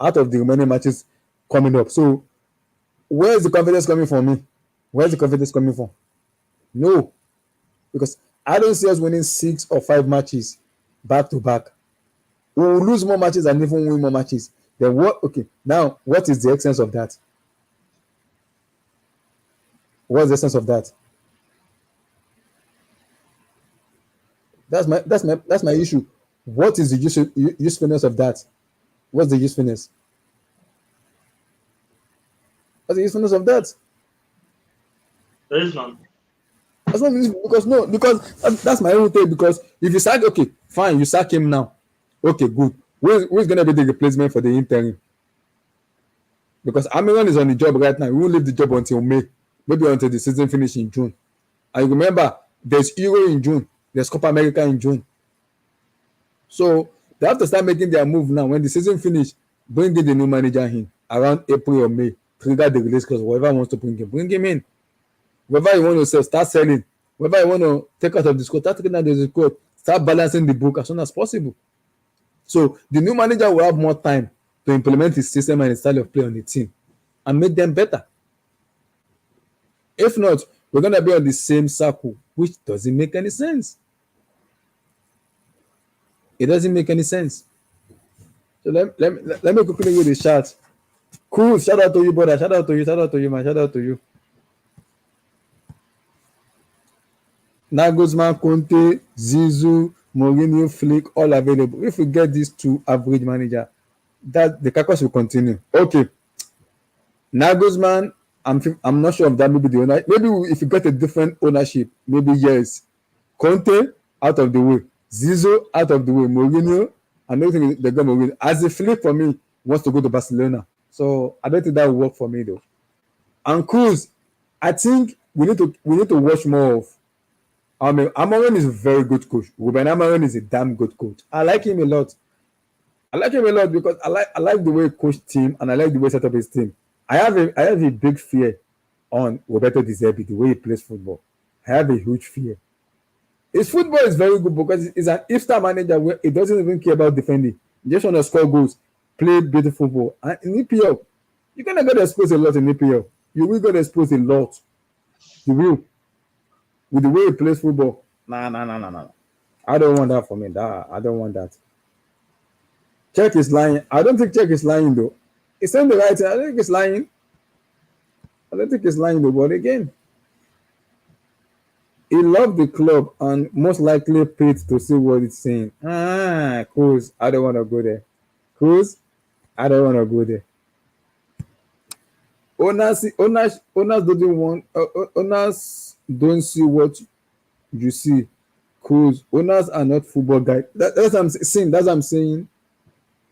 out of the remaining matches coming up. So where is the confidence coming from me? Where's the confidence coming from? No, because I don't see us winning 6 or 5 matches back to back. We will lose more matches and even win more matches. Then what? Okay, now what is the essence of that? What's the essence of that? That's my issue. What is the usefulness of that? What's the usefulness? What's the usefulness of that? There is none. That's not because that's my own thing. Because if you sack, okay, fine, you sack him now. Okay, good. Who's gonna be the replacement for the interim? Because Amorim is on the job right now. We won't leave the job until May, maybe until the season finish in June. And remember, there's Euro in June, there's Copa America in June. So they have to start making their move now. When the season finish, bring in the new manager in around April or May. Trigger the release clause, whoever wants to bring him in. Wherever you want to sell, start selling. Wherever you want to take out of the squad, start taking out of the squad. Start balancing the book as soon as possible. So the new manager will have more time to implement his system and his style of play on the team and make them better. If not, we're going to be on the same circle, which doesn't make any sense. It doesn't make any sense. So let me quickly read the chat. Cool. Shout out to you, brother. Shout out to you. Shout out to you, man. Shout out to you. Nagelsmann, Conte, Zizou, Mourinho, Flick, all available. If we get these two average manager, that the caucus will continue. Okay. Nagelsmann, I'm not sure if that may be the owner. Maybe if you get a different ownership, maybe yes. Conte, out of the way. Zizou, out of the way. Mourinho, I don't think they're going to win. As a Flick for me, wants to go to Barcelona. So I don't think that will work for me though. And Cruz, I think we need to watch more of. I mean, Amorim is a very good coach. Ruben Amorim is a damn good coach. I like him a lot. I like him a lot because I like the way he coached team and I like the way he set up his team. I have a big fear on Roberto De Zerbi, the way he plays football. I have a huge fear. His football is very good because he's an iftar manager where he doesn't even care about defending. He just want to score goals, play beautiful football. And in EPL, you're gonna get exposed a lot in EPL. You will get exposed a lot. You will. With the way he plays football. Nah. I don't want that for me. I don't want that. Czech is lying. I don't think Czech is lying though. He's saying the right thing. I don't think he's lying. I don't think he's lying though. But again, he loved the club and most likely paid to see what it's saying. Cruz, I don't want to go there. Cruz, I don't want to go there. Owners don't see what you see. Cruz, owners are not football guys. That's what I'm saying. That's what I'm saying.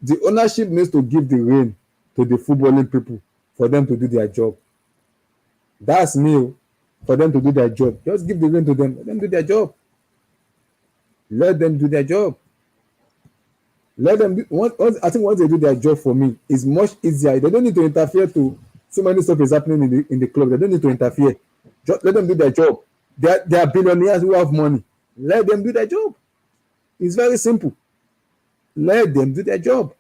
The ownership needs to give the reign to the footballing people for them to do their job. That's me. For them to do their job. Just give the reign to them. Let them do their job. Let them do their job. Let them do, I think once they do their job for me, it's much easier. They don't need to interfere to so many stuff is happening in the club. They don't need to interfere. Just let them do their job. They are billionaires who have money. Let them do their job. It's very simple. Let them do their job.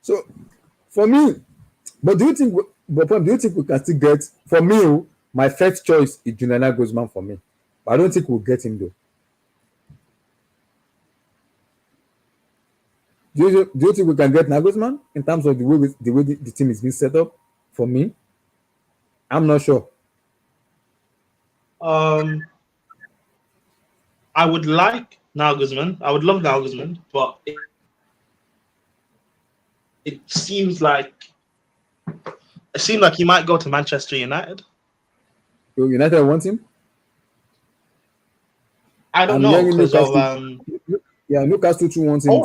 So, for me, but do you think we can still get, for me, my first choice is Julian Nagelsmann for me. But I don't think we'll get him though. Do you think we can get Nagelsmann in terms of the way the team is being set up? For me, I'm not sure. I would like Nagelsmann. I would love Nagelsmann, but it seems like he might go to Manchester United. United want him? I don't know because of Newcastle too wants him.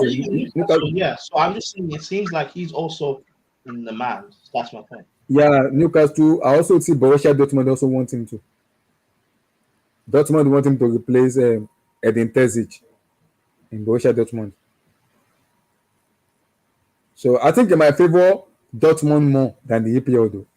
Newcastle, yeah. So I'm just saying it seems like he's also in demand. That's my point. Yeah, Newcastle. I also see Borussia Dortmund also want him to. Dortmund want him to replace Edin Terzic in Borussia Dortmund. So I think in my favor Dortmund more than the EPL though.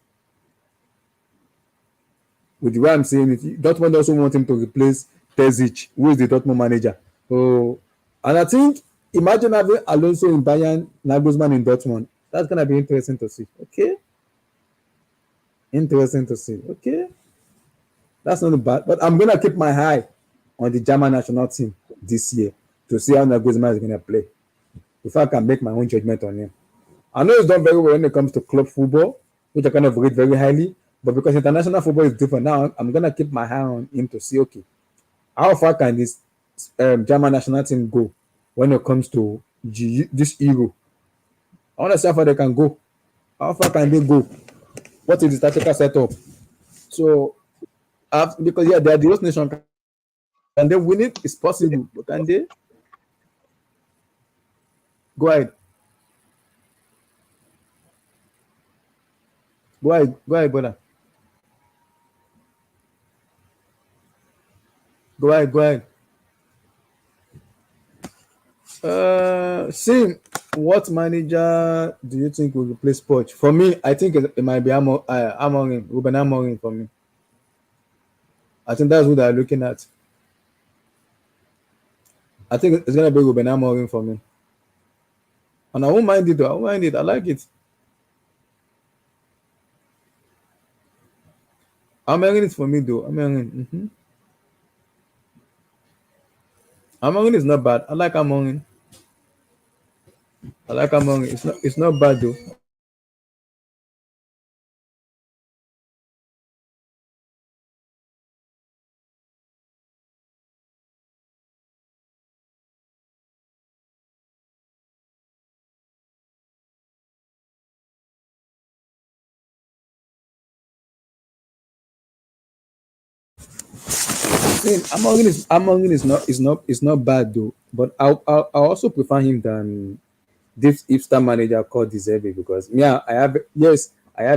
With the way I'm saying it, Dortmund also want him to replace Terzic, who is the Dortmund manager. So, and I think imagine having Alonso in Bayern, Nagelsmann in Dortmund. That's gonna be interesting to see. Okay. Interesting to see. Okay. That's not bad. But I'm gonna keep my eye on the German national team this year to see how Nagelsmann is gonna play. If I can make my own judgment on him. I know he's done very well when it comes to club football, which I kind of rate very highly. But because international football is different now, I'm gonna keep my eye on him to see, okay, how far can this German national team go when it comes to this Euro? I want to see how far they can go. How far can they go? What is the tactical setup? So, because they are the host nation. Can they win it? It's possible, but can they? Go ahead. Go ahead, brother. Go ahead. Sim, what manager do you think will replace Poch? For me, I think it might be Amorim, Ruben Amorim for me. I think that's what they're looking at. I think it's gonna be Ruben Amorim for me. And I won't mind it though. I won't mind it. I like it. Amorim is for me though. Amorim. Amorim is not bad. I like Amorim. I like Amorim. It's not bad though. See, Amorim is not bad though. But I also prefer him than this hipster manager called Deserve because yeah, I have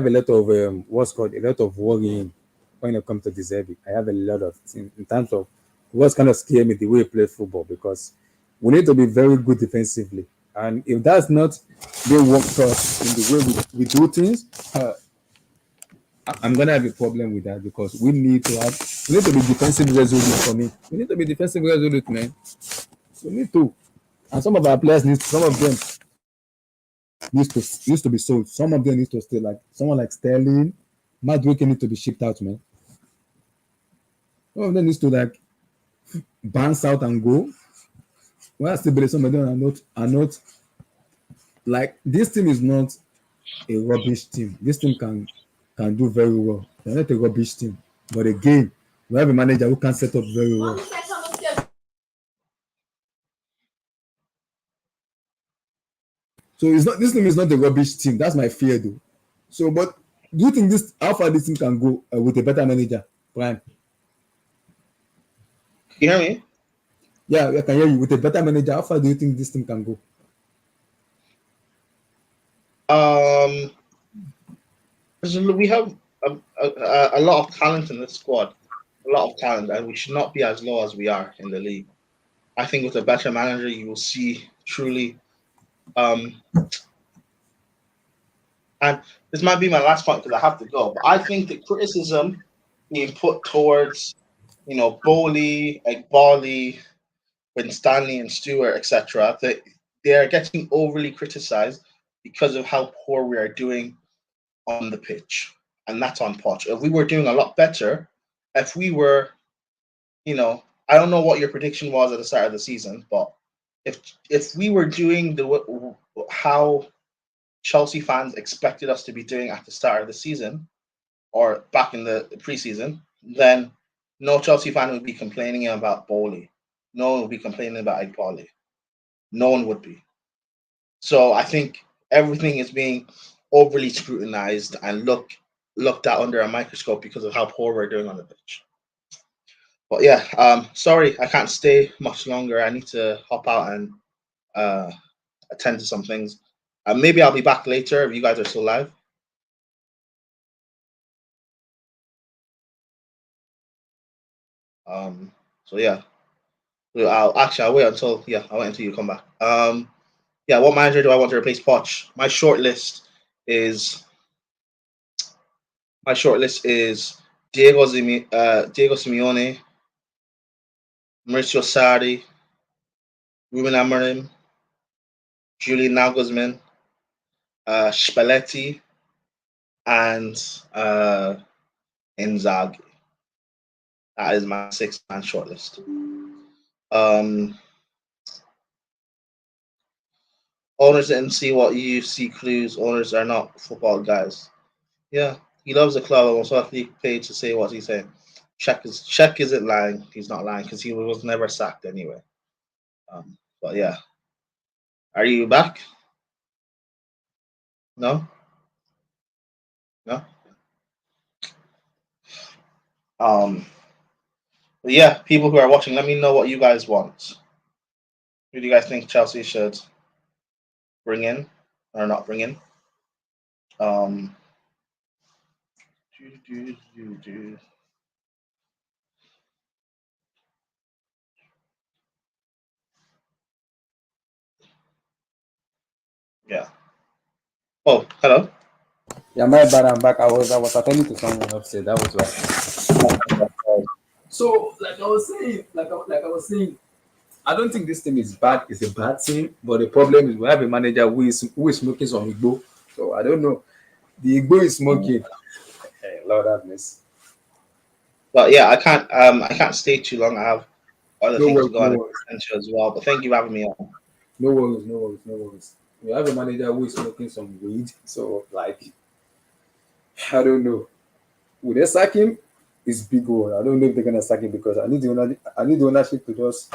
a lot of what's called a lot of worrying when it comes to Deserve. I have a lot of in terms of what's kind of scare me the way he plays football because we need to be very good defensively. And if that's not the work for us in the way we do things, I'm gonna have a problem with that because we need to be defensive resolute for me. We need to be defensive resolute, man. We need to. And some of our players some of them used to be sold. Some of them need to stay. Like someone like Sterling, Madueke need to be shipped out, man. Some of them needs to like bounce out and go. When I still believe some of them are not like this team is not a rubbish team. This team can do very well. They're not a rubbish team, but again, we have a manager who can set up very well. So it's not this team is not a rubbish team. That's my fear, though. So, but do you think how far this team can go with a better manager, Prime? You hear me? Yeah, I can hear you. With a better manager, how far do you think this team can go? We have a lot of talent in this squad, a lot of talent, and we should not be as low as we are in the league. I think with a better manager, you will see truly. And this might be my last point because I have to go. But I think the criticism being put towards, Bowley, Egbali, Winstanley, and Stewart, etc., that they are getting overly criticized because of how poor we are doing on the pitch, and that's on Poch. If we were doing a lot better, if we were, I don't know what your prediction was at the start of the season, but if we were doing how Chelsea fans expected us to be doing at the start of the season or back in the preseason, then no Chelsea fan would be complaining about Bowley. No one would be complaining about Egbali. No one would be. So I think everything is being overly scrutinized and looked at under a microscope because of how poor we're doing on the pitch. But yeah, sorry, I can't stay much longer. I need to hop out and attend to some things. Maybe I'll be back later if you guys are still live. So yeah, I'll wait until you come back. Yeah, what manager do I want to replace Poch? My short list is Diego Simeone, Mauricio Sarri, Ruben Amorim, Julian Nagelsmann, Spalletti, and Inzaghi. That is my 6-man shortlist. Owners didn't see what you see clues. Owners are not football guys. Yeah, he loves the club and was likely paid to say what he's saying. Check isn't lying. He's not lying because he was never sacked anyway. But yeah, are you back? No. But yeah, people who are watching, let me know what you guys want. Who do you guys think Chelsea should bring in or not bring in? Yeah. Oh, hello. Yeah, my bad. I'm back. I was attending to someone upstairs. That was why. So, like I was saying, I don't think this team is bad. It's a bad team, but the problem is we have a manager who is smoking some igbo. So I don't know. The igbo is smoking. Hey, Lord have mercy. But yeah, I can't stay too long. I have other No things to worries, go no on worries, as well. But thank you for having me on. no worries, no worries, no worries. We have a manager who is smoking some weed. So like, I don't know. Would they sack him? It's big one. I don't know if they're gonna sack him because I need the ownership to just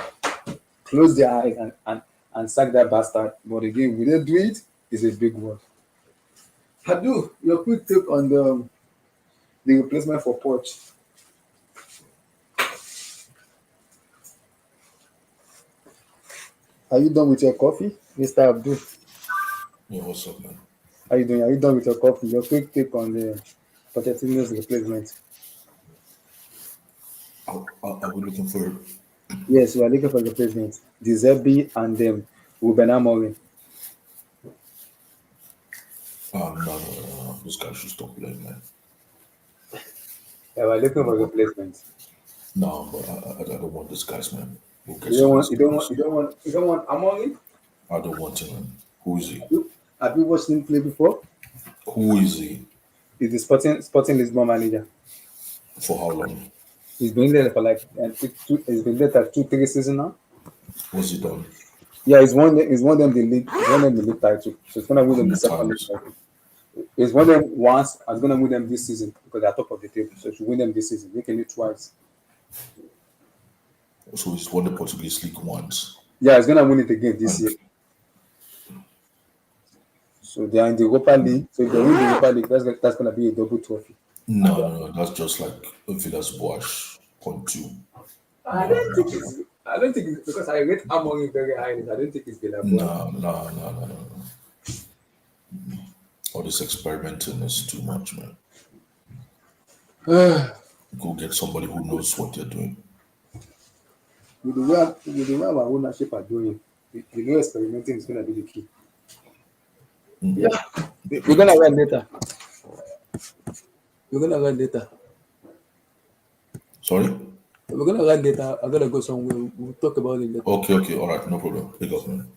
close their eyes and sack that bastard. But again, will they do it? It's a big one. Hadu, your quick take on the replacement for Poch. Are you done with your coffee, Mr. Abdul? Yeah, what's up, man? How you doing? Are you done with your coffee? Your quick take on the Pochettino's replacement. Are we looking for? Yes, we are looking for a replacement. Dizebi and Ruben Amorim. No. This guy should stop playing, man. Yeah, we are looking for a No, replacement. no, but I don't want this guys, man. We'll get You don't some want you don't want experience. you don't want you don't want Amorim? I don't want him, man. Who is he? Have you watched him play before? Who is he? He's the Sporting Lisbon manager. For how long? He's been there for like he's been there for 2-3 seasons now. What's he done? Yeah, he's won them the league. He's won them the league title. So it's gonna win How them the many second league times? title. He's won them once. I was gonna win them this season because they're top of the table. So to win them this season, they can do twice. So he's won the Portuguese league once. Yeah, he's gonna win it again this And year. So they are in the Europa League. So if they win the Europa League, that's gonna be a double trophy. no, that's just like Villas Boas .2. I don't think it's because I rate Amorim very highly. I don't think it's Villa. No. All this experimenting is too much, man. Go get somebody who knows what they're doing. With the way our ownership are doing, the no experimenting is gonna be the key. Yeah, we're gonna run later. We're gonna run later. Sorry? We're gonna run later. I'm gonna go somewhere. We'll talk about it later. Okay, all right, no problem. Pick up, man.